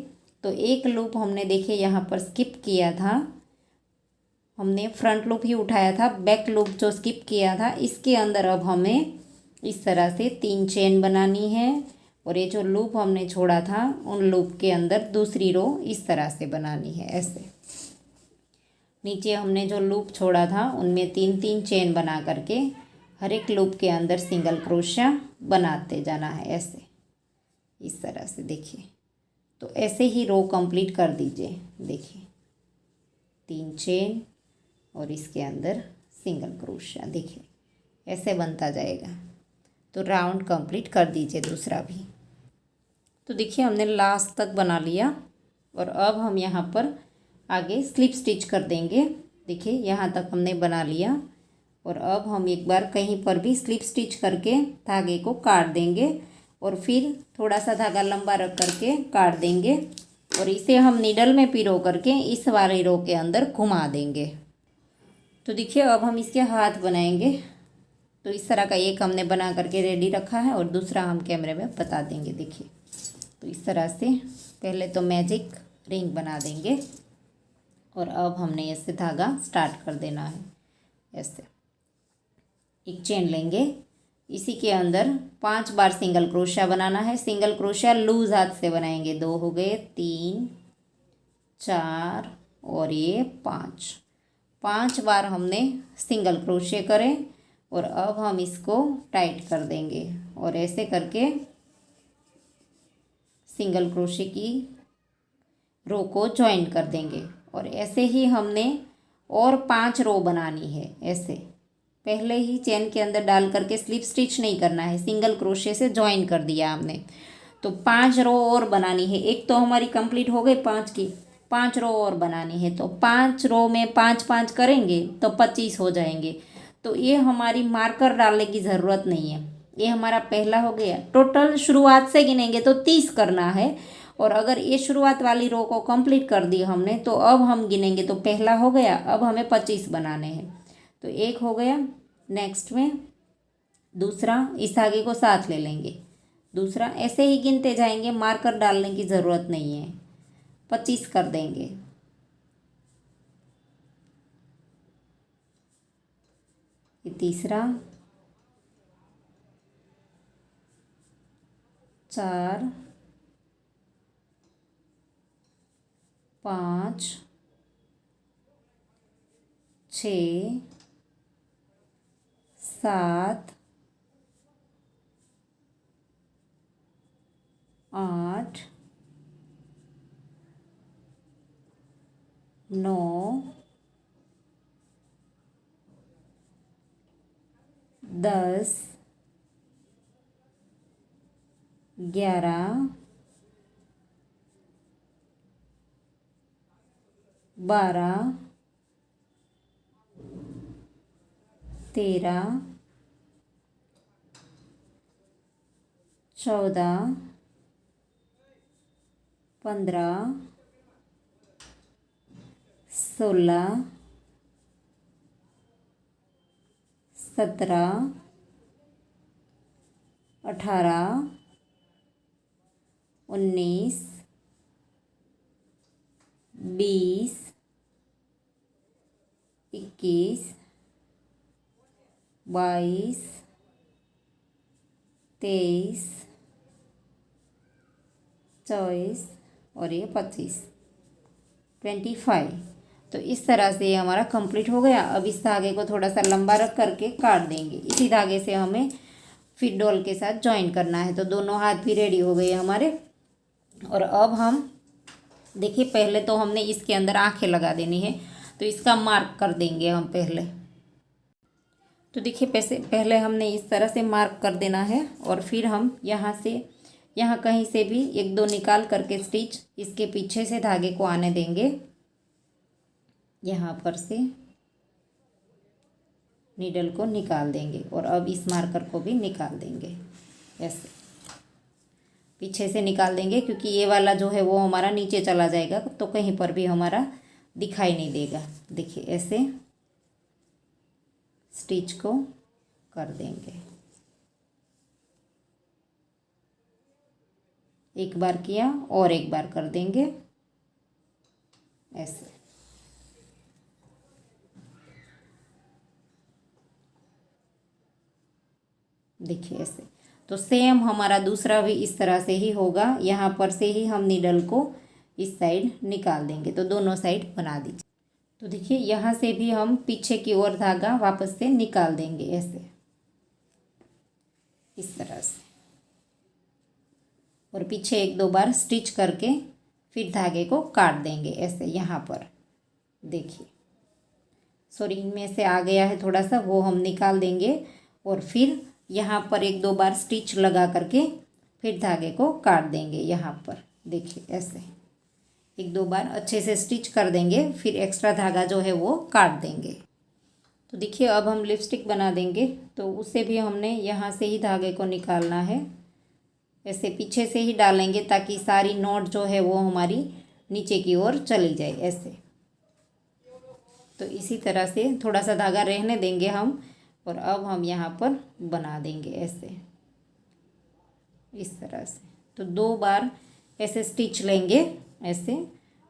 [SPEAKER 1] तो एक लूप हमने देखिए यहाँ पर स्किप किया था, हमने फ्रंट लूप ही उठाया था, बैक लूप जो स्किप किया था इसके अंदर अब हमें इस तरह से 3 चेन बनानी है। और ये जो लूप हमने छोड़ा था उन लूप के अंदर दूसरी रो इस तरह से बनानी है। ऐसे नीचे हमने जो लूप छोड़ा था उनमें 3-3 चेन बना करके हर एक लूप के अंदर सिंगल क्रोशिया बनाते जाना है। ऐसे इस तरह से देखिए, तो ऐसे ही रो कंप्लीट कर दीजिए। देखिए 3 चेन और इसके अंदर सिंगल क्रोशिया, देखिए ऐसे बनता जाएगा। तो राउंड कंप्लीट कर दीजिए दूसरा भी। तो देखिए हमने लास्ट तक बना लिया और अब हम यहाँ पर आगे स्लिप स्टिच कर देंगे। देखिए यहाँ तक हमने बना लिया और अब हम एक बार कहीं पर भी स्लिप स्टिच करके धागे को काट देंगे और फिर थोड़ा सा धागा लंबा रख करके काट देंगे और इसे हम नीडल में पिरो करके इस वाले रो के अंदर घुमा देंगे। तो देखिए अब हम इसके हाथ बनाएंगे। तो इस तरह का एक हमने बना करके रेडी रखा है और दूसरा हम कैमरे में बता देंगे। देखिए तो इस तरह से पहले तो मैजिक रिंग बना देंगे और अब हमने ऐसे धागा स्टार्ट कर देना है। ऐसे एक चेन लेंगे, इसी के अंदर 5 बार सिंगल क्रोशिया बनाना है। सिंगल क्रोशिया लूज हाथ से बनाएंगे। 2 हो गए, 3, 4 और ये 5 बार हमने सिंगल क्रोशिया करें और अब हम इसको टाइट कर देंगे और ऐसे करके सिंगल क्रोशिया की रो को ज्वाइन कर देंगे। और ऐसे ही हमने और 5 रो बनानी है। ऐसे पहले ही चेन के अंदर डाल करके स्लिप स्टिच नहीं करना है, सिंगल क्रोशिया से ज्वाइन कर दिया हमने। तो 5 रो और बनानी है। एक तो हमारी कंप्लीट हो गई 5 की, 5 रो और बनानी है। तो 5 रो में 5-5 करेंगे तो 25 हो जाएंगे। तो ये हमारी मार्कर डालने की ज़रूरत नहीं है। ये हमारा पहला हो गया। टोटल शुरुआत से गिनेंगे तो 30 करना है और अगर ये शुरुआत वाली रो को कंप्लीट कर दी हमने तो अब हम गिनेंगे तो पहला हो गया। अब हमें 25 बनाने हैं। तो एक हो गया, नेक्स्ट में दूसरा, इस धागे को साथ ले लेंगे, दूसरा, ऐसे ही गिनते जाएंगे, मार्कर डालने की ज़रूरत नहीं है। 25 कर देंगे। ये तीसरा, 4, 5, 6, 7, 8, 9, 10, 11, 12, 13, 14, 15, 16, 17, 18, 19, 20, 21, 22, 23, 24 और ये 25, 25। तो इस तरह से ये हमारा कंप्लीट हो गया। अब इस धागे को थोड़ा सा लंबा रख करके काट देंगे। इसी धागे से हमें फिर डॉल के साथ ज्वाइन करना है। तो दोनों हाथ भी रेडी हो गए हमारे। और अब हम देखिए, पहले तो हमने इसके अंदर आंखें लगा देनी है, तो इसका मार्क कर देंगे हम पहले। तो देखिए पहले हमने इस तरह से मार्क कर देना है और फिर हम यहाँ से यहाँ कहीं से भी 1-2 निकाल करके स्टिच इसके पीछे से धागे को आने देंगे। यहाँ पर से नीडल को निकाल देंगे और अब इस मार्कर को भी निकाल देंगे ऐसे। पीछे से निकाल देंगे, क्योंकि ये वाला जो है वो हमारा नीचे चला जाएगा तो कहीं पर भी हमारा दिखाई नहीं देगा। देखिए ऐसे स्टिच को कर देंगे। एक बार किया और एक बार कर देंगे ऐसे। देखिए ऐसे। तो सेम हमारा दूसरा भी इस तरह से ही होगा। यहाँ पर से ही हम नीडल को इस साइड निकाल देंगे। तो दोनों साइड बना दीजिए। तो देखिए यहाँ से भी हम पीछे की ओर धागा वापस से निकाल देंगे ऐसे, इस तरह से। और पीछे एक दो बार स्टिच करके फिर धागे को काट देंगे ऐसे। यहाँ पर देखिए, सॉरी इनमें से आ गया है थोड़ा सा, वो हम निकाल देंगे। और फिर यहाँ पर एक दो बार स्टिच लगा करके फिर धागे को काट देंगे। यहाँ पर देखिए ऐसे एक दो बार अच्छे से स्टिच कर देंगे, फिर एक्स्ट्रा धागा जो है वो काट देंगे। तो देखिए अब हम लिपस्टिक बना देंगे। तो उससे भी हमने यहाँ से ही धागे को निकालना है। ऐसे पीछे से ही डालेंगे ताकि सारी नॉट जो है वो हमारी नीचे की ओर चली जाए ऐसे। तो इसी तरह से थोड़ा सा धागा रहने देंगे हम। और अब हम यहाँ पर बना देंगे ऐसे, इस तरह से। तो दो बार ऐसे स्टिच लेंगे ऐसे।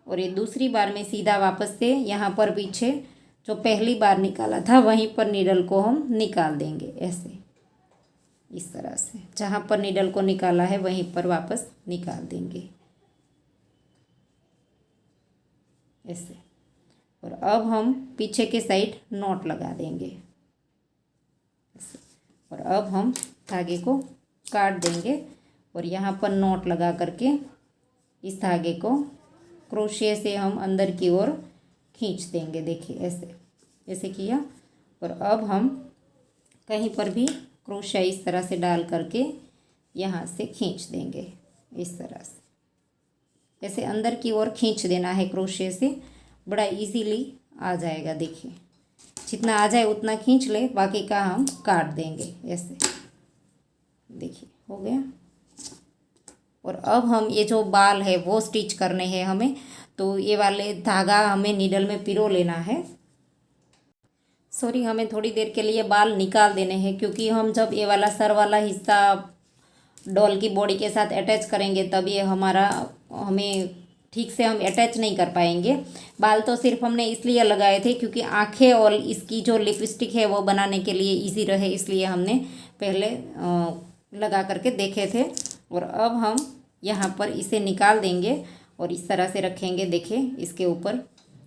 [SPEAKER 1] और ये दूसरी बार में सीधा वापस से यहाँ पर पीछे जो पहली बार निकाला था वहीं पर नीडल को हम निकाल देंगे ऐसे, इस तरह से। जहाँ पर नीडल को निकाला है वहीं पर वापस निकाल देंगे ऐसे। और अब हम पीछे के साइड नॉट लगा देंगे ऐसे। और अब हम धागे को काट देंगे और यहाँ पर नॉट लगा करके इस धागे को क्रोशिया से हम अंदर की ओर खींच देंगे। देखिए ऐसे, ऐसे किया। और अब हम कहीं पर भी क्रोशिया इस तरह से डाल करके यहाँ से खींच देंगे इस तरह से। ऐसे अंदर की ओर खींच देना है क्रोशिया से, बड़ा इजीली आ जाएगा। देखिए जितना आ जाए उतना खींच ले, बाकी का हम काट देंगे ऐसे। देखिए हो गया। और अब हम ये जो बाल है वो स्टिच करने हैं हमें। तो ये वाले धागा हमें नीडल में पिरो लेना है। सॉरी, हमें थोड़ी देर के लिए बाल निकाल देने हैं, क्योंकि हम जब ये वाला सर वाला हिस्सा डॉल की बॉडी के साथ अटैच करेंगे तब ये हमें ठीक से हम अटैच नहीं कर पाएंगे। बाल तो सिर्फ हमने इसलिए लगाए थे क्योंकि आँखें और इसकी जो लिपस्टिक है वो बनाने के लिए इजी रहे, इसलिए हमने पहले लगा करके देखे थे। और अब हम यहाँ पर इसे निकाल देंगे और इस तरह से रखेंगे, देखिए इसके ऊपर।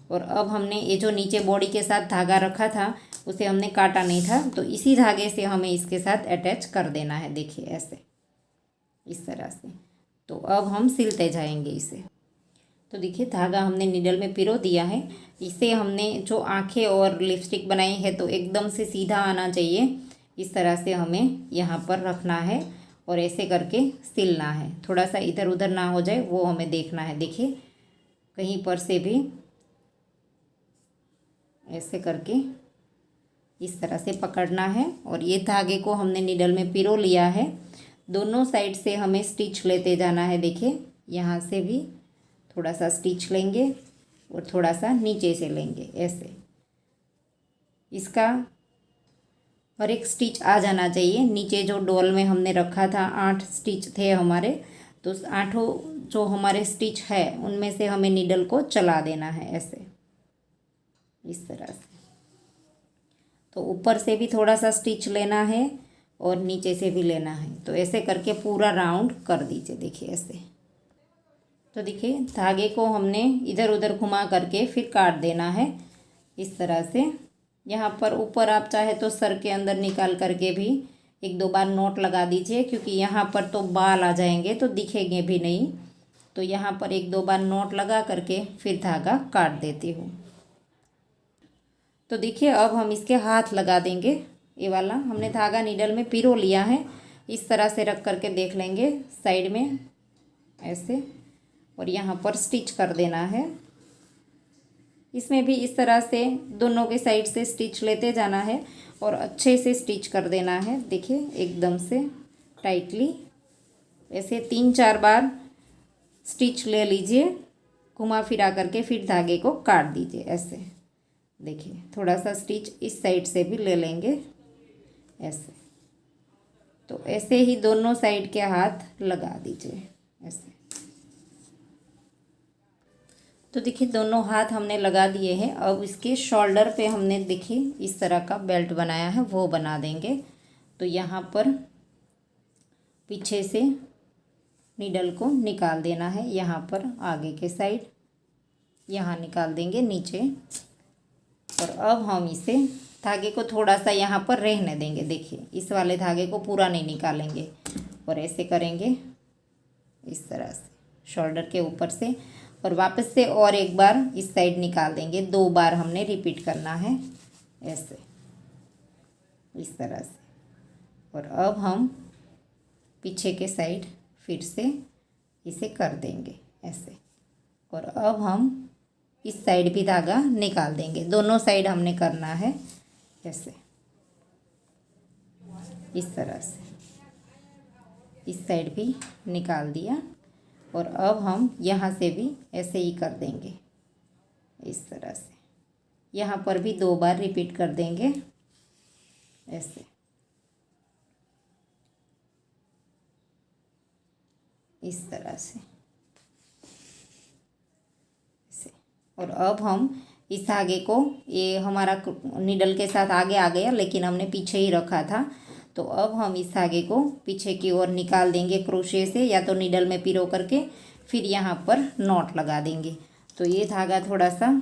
[SPEAKER 1] और अब हमने ये जो नीचे बॉडी के साथ धागा रखा था उसे हमने काटा नहीं था, तो इसी धागे से हमें इसके साथ अटैच कर देना है। देखिए ऐसे, इस तरह से। तो अब हम सिलते जाएंगे इसे। तो देखिए धागा हमने नीडल में पिरो दिया है। इसे हमने जो आँखें और लिपस्टिक बनाई है तो एकदम से सीधा आना चाहिए। इस तरह से हमें यहाँ पर रखना है और ऐसे करके सिलना है। थोड़ा सा इधर उधर ना हो जाए वो हमें देखना है। देखिए कहीं पर से भी ऐसे करके इस तरह से पकड़ना है। और ये धागे को हमने नीडल में पिरो लिया है। दोनों साइड से हमें स्टिच लेते जाना है। देखिए यहाँ से भी थोड़ा सा स्टिच लेंगे और थोड़ा सा नीचे से लेंगे ऐसे। इसका हर एक स्टिच आ जाना चाहिए। नीचे जो डॉल में हमने रखा था 8 स्टिच थे हमारे, तो 8 जो हमारे स्टिच है उनमें से हमें नीडल को चला देना है ऐसे, इस तरह से। तो ऊपर से भी थोड़ा सा स्टिच लेना है और नीचे से भी लेना है। तो ऐसे करके पूरा राउंड कर दीजिए। देखिए ऐसे। तो देखिए धागे को हमने इधर उधर घुमा करके फिर काट देना है इस तरह से। यहाँ पर ऊपर आप चाहे तो सर के अंदर निकाल करके भी एक दो बार नोट लगा दीजिए, क्योंकि यहाँ पर तो बाल आ जाएंगे तो दिखेंगे भी नहीं। तो यहाँ पर एक दो बार नोट लगा करके फिर धागा काट देती हूँ। तो देखिए अब हम इसके हाथ लगा देंगे। ये वाला हमने धागा नीडल में पिरो लिया है, इस तरह से रख करके देख लेंगे साइड में ऐसे। और यहाँ पर स्टिच कर देना है। इसमें भी इस तरह से दोनों के साइड से स्टिच लेते जाना है और अच्छे से स्टिच कर देना है। देखिए एकदम से टाइटली ऐसे 3-4 बार स्टिच ले लीजिए, घुमा फिरा करके फिर धागे को काट दीजिए ऐसे। देखिए थोड़ा सा स्टिच इस साइड से भी ले लेंगे ऐसे। तो ऐसे ही दोनों साइड के हाथ लगा दीजिए ऐसे। तो देखिए दोनों हाथ हमने लगा दिए हैं। अब इसके शोल्डर पे हमने देखिए इस तरह का बेल्ट बनाया है, वो बना देंगे। तो यहाँ पर पीछे से नीडल को निकाल देना है, यहाँ पर आगे के साइड यहाँ निकाल देंगे नीचे। और अब हम इसे धागे को थोड़ा सा यहाँ पर रहने देंगे। देखिए इस वाले धागे को पूरा नहीं निकालेंगे और ऐसे करेंगे इस तरह से शोल्डर के ऊपर से, और वापस से और एक बार इस साइड निकाल देंगे। 2 बार हमने रिपीट करना है ऐसे इस तरह से। और अब हम पीछे के साइड फिर से इसे कर देंगे ऐसे। और अब हम इस साइड भी धागा निकाल देंगे। दोनों साइड हमने करना है ऐसे इस तरह से। इस साइड भी निकाल दिया और अब हम यहाँ से भी ऐसे ही कर देंगे इस तरह से। यहाँ पर भी 2 बार रिपीट कर देंगे ऐसे इस तरह से। और अब हम इस धागे को, ये हमारा नीडल के साथ आगे आ गया लेकिन हमने पीछे ही रखा था, तो अब हम इस धागे को पीछे की ओर निकाल देंगे क्रोशे से, या तो नीडल में पिरो करके फिर यहाँ पर नॉट लगा देंगे। तो ये धागा थोड़ा सा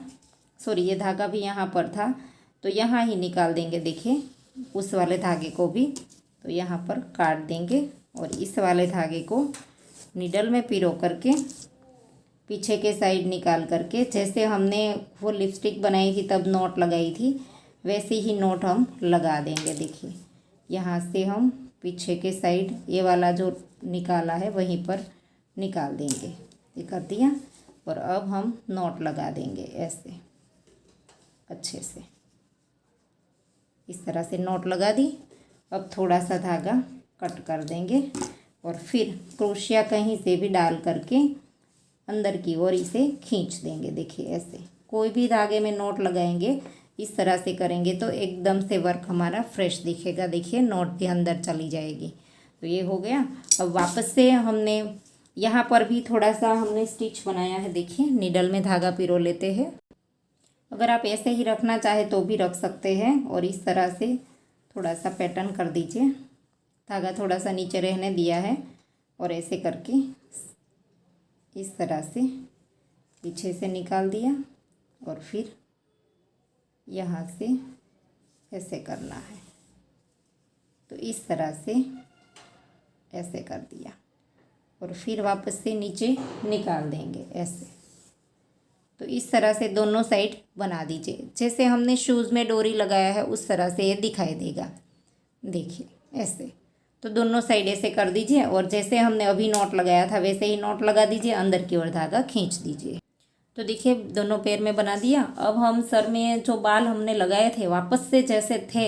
[SPEAKER 1] ये धागा भी यहाँ पर था तो यहाँ ही निकाल देंगे। देखिए उस वाले धागे को भी तो यहाँ पर काट देंगे और इस वाले धागे को नीडल में पिरो करके पीछे के साइड निकाल करके, जैसे हमने वो लिपस्टिक बनाई थी तब नॉट लगाई थी वैसे ही नॉट हम लगा देंगे। देखिए यहाँ से हम पीछे के साइड ये वाला जो निकाला है वहीं पर निकाल देंगे। ये कर दिया और अब हम नॉट लगा देंगे ऐसे अच्छे से। इस तरह से नॉट लगा दी। अब थोड़ा सा धागा कट कर देंगे और फिर क्रोशिया कहीं से भी डाल करके अंदर की ओर इसे खींच देंगे। देखिए ऐसे कोई भी धागे में नॉट लगाएंगे इस तरह से करेंगे तो एकदम से वर्क हमारा फ्रेश दिखेगा। देखिए नॉट भी अंदर चली जाएगी। तो ये हो गया। अब वापस से हमने यहाँ पर भी थोड़ा सा हमने स्टिच बनाया है। देखिए नीडल में धागा पिरो लेते हैं। अगर आप ऐसे ही रखना चाहे तो भी रख सकते हैं और इस तरह से थोड़ा सा पैटर्न कर दीजिए। धागा थोड़ा सा नीचे रहने दिया है और ऐसे करके इस तरह से पीछे से निकाल दिया और फिर यहाँ से ऐसे करना है। तो इस तरह से ऐसे कर दिया और फिर वापस से नीचे निकाल देंगे ऐसे। तो इस तरह से दोनों साइड बना दीजिए। जैसे हमने शूज़ में डोरी लगाया है उस तरह से ये दिखाई देगा। देखिए ऐसे। तो दोनों साइड ऐसे कर दीजिए और जैसे हमने अभी नॉट लगाया था वैसे ही नॉट लगा दीजिए, अंदर की ओर धागा खींच दीजिए। तो देखिए दोनों पैर में बना दिया। अब हम सर में जो बाल हमने लगाए थे वापस से जैसे थे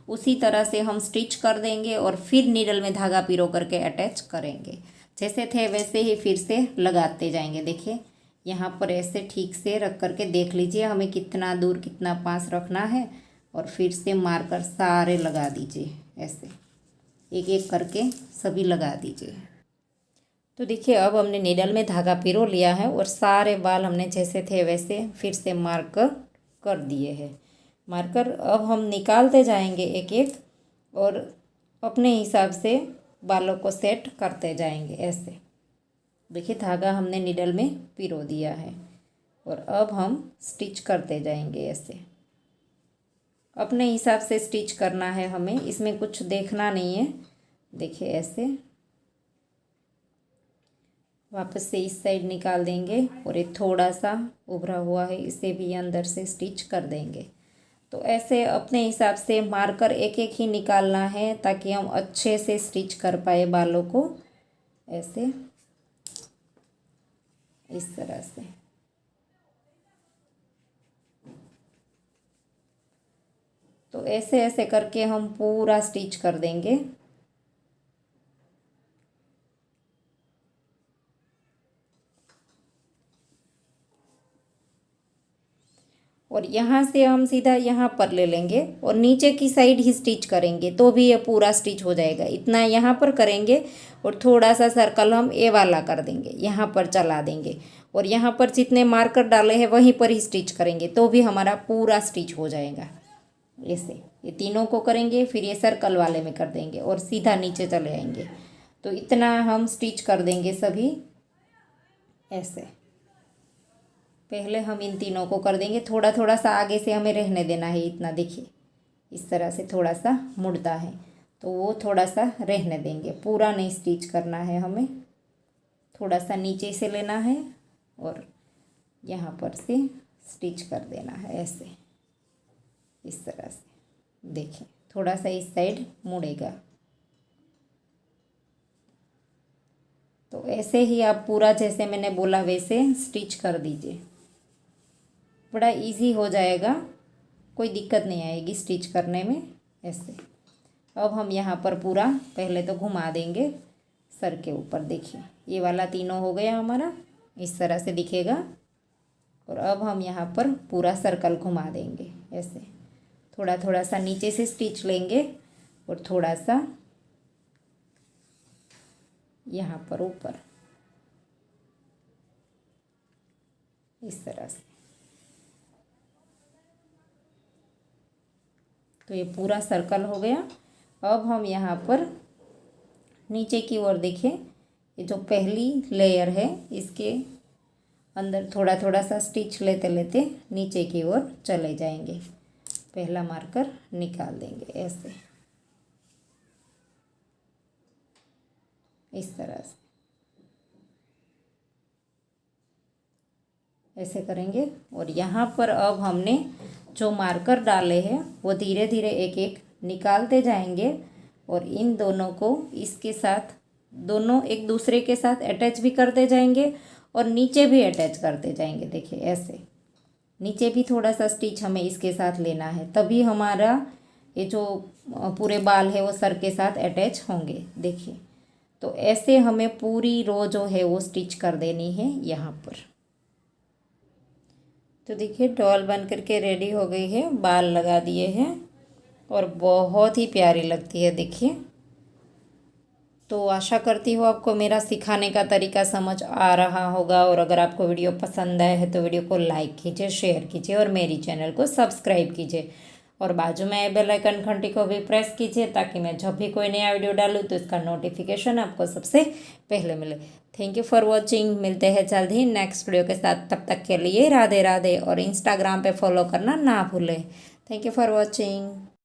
[SPEAKER 1] उसी तरह से हम स्टिच कर देंगे और फिर नीडल में धागा पिरो करके अटैच करेंगे। जैसे थे वैसे ही फिर से लगाते जाएंगे। देखिए यहाँ पर ऐसे ठीक से रख करके देख लीजिए हमें कितना दूर कितना पास रखना है और फिर से मारकर सारे लगा दीजिए ऐसे एक एक करके सभी लगा दीजिए। तो देखिए अब हमने नीडल में धागा पिरो लिया है और सारे बाल हमने जैसे थे वैसे फिर से मार्कर कर दिए हैं। मार्कर अब हम निकालते जाएंगे एक एक और अपने हिसाब से बालों को सेट करते जाएंगे ऐसे। देखिए धागा हमने नीडल में पिरो दिया है और अब हम स्टिच करते जाएंगे ऐसे। अपने हिसाब से स्टिच करना है हमें, इसमें कुछ देखना नहीं है। देखिए ऐसे वापस से इस साइड निकाल देंगे और ये थोड़ा सा उभरा हुआ है इसे भी अंदर से स्टिच कर देंगे। तो ऐसे अपने हिसाब से मार्कर एक एक ही निकालना है ताकि हम अच्छे से स्टिच कर पाए बालों को ऐसे इस तरह से। तो ऐसे ऐसे करके हम पूरा स्टिच कर देंगे। और यहाँ से हम सीधा यहाँ पर ले लेंगे और नीचे की साइड ही स्टिच करेंगे तो भी ये पूरा स्टिच हो जाएगा। इतना यहाँ पर करेंगे और थोड़ा सा सर्कल हम ए वाला कर देंगे, यहाँ पर चला देंगे और यहाँ पर जितने मार्कर डाले हैं वहीं पर ही स्टिच करेंगे तो भी हमारा पूरा स्टिच हो जाएगा। ऐसे ये तीनों को करेंगे, फिर ये सर्कल वाले में कर देंगे और सीधा नीचे चले आएंगे। तो इतना हम स्टिच कर देंगे सभी। ऐसे पहले हम इन तीनों को कर देंगे। थोड़ा थोड़ा सा आगे से हमें रहने देना है, इतना देखिए इस तरह से थोड़ा सा मुड़ता है तो वो थोड़ा सा रहने देंगे, पूरा नहीं स्टिच करना है हमें। थोड़ा सा नीचे से लेना है और यहाँ पर से स्टिच कर देना है ऐसे, इस तरह से। देखिए थोड़ा सा इस साइड मुड़ेगा। तो ऐसे ही आप पूरा जैसे मैंने बोला वैसे स्टिच कर दीजिए, बड़ा इजी हो जाएगा, कोई दिक्कत नहीं आएगी स्टिच करने में। ऐसे अब हम यहाँ पर पूरा पहले तो घुमा देंगे सर के ऊपर। देखिए ये वाला तीनों हो गया हमारा, इस तरह से दिखेगा। और अब हम यहाँ पर पूरा सर्कल घुमा देंगे ऐसे। थोड़ा थोड़ा सा नीचे से स्टिच लेंगे और थोड़ा सा यहाँ पर ऊपर, इस तरह से। तो ये पूरा सर्कल हो गया। अब हम यहाँ पर नीचे की ओर देखिए, ये जो पहली लेयर है इसके अंदर थोड़ा थोड़ा सा स्टिच लेते लेते नीचे की ओर चले जाएंगे। पहला मार्कर निकाल देंगे ऐसे, इस तरह से ऐसे करेंगे। और यहाँ पर अब हमने जो मार्कर डाले हैं वो धीरे धीरे एक एक निकालते जाएंगे और इन दोनों को इसके साथ, दोनों एक दूसरे के साथ अटैच भी करते जाएंगे और नीचे भी अटैच करते जाएंगे। देखिए ऐसे नीचे भी थोड़ा सा स्टिच हमें इसके साथ लेना है, तभी हमारा ये जो पूरे बाल है वो सर के साथ अटैच होंगे। देखिए तो ऐसे हमें पूरी रो जो है वो स्टिच कर देनी है यहाँ पर। तो देखिए डॉल बन करके रेडी हो गई है, बाल लगा दिए हैं और बहुत ही प्यारी लगती है। देखिए तो आशा करती हूँ आपको मेरा सिखाने का तरीका समझ आ रहा होगा। और अगर आपको वीडियो पसंद आए है तो वीडियो को लाइक कीजिए, शेयर कीजिए और मेरी चैनल को सब्सक्राइब कीजिए। और बाजू में बेल आइकन घंटी को भी प्रेस कीजिए ताकि मैं जब भी कोई नया वीडियो डालूँ तो इसका नोटिफिकेशन आपको सबसे पहले मिले। Thank you for watching. मिलते हैं जल्द ही नेक्स्ट वीडियो के साथ, तब तक के लिए राधे राधे। और इंस्टाग्राम पे फॉलो करना ना भूलें। Thank you for watching.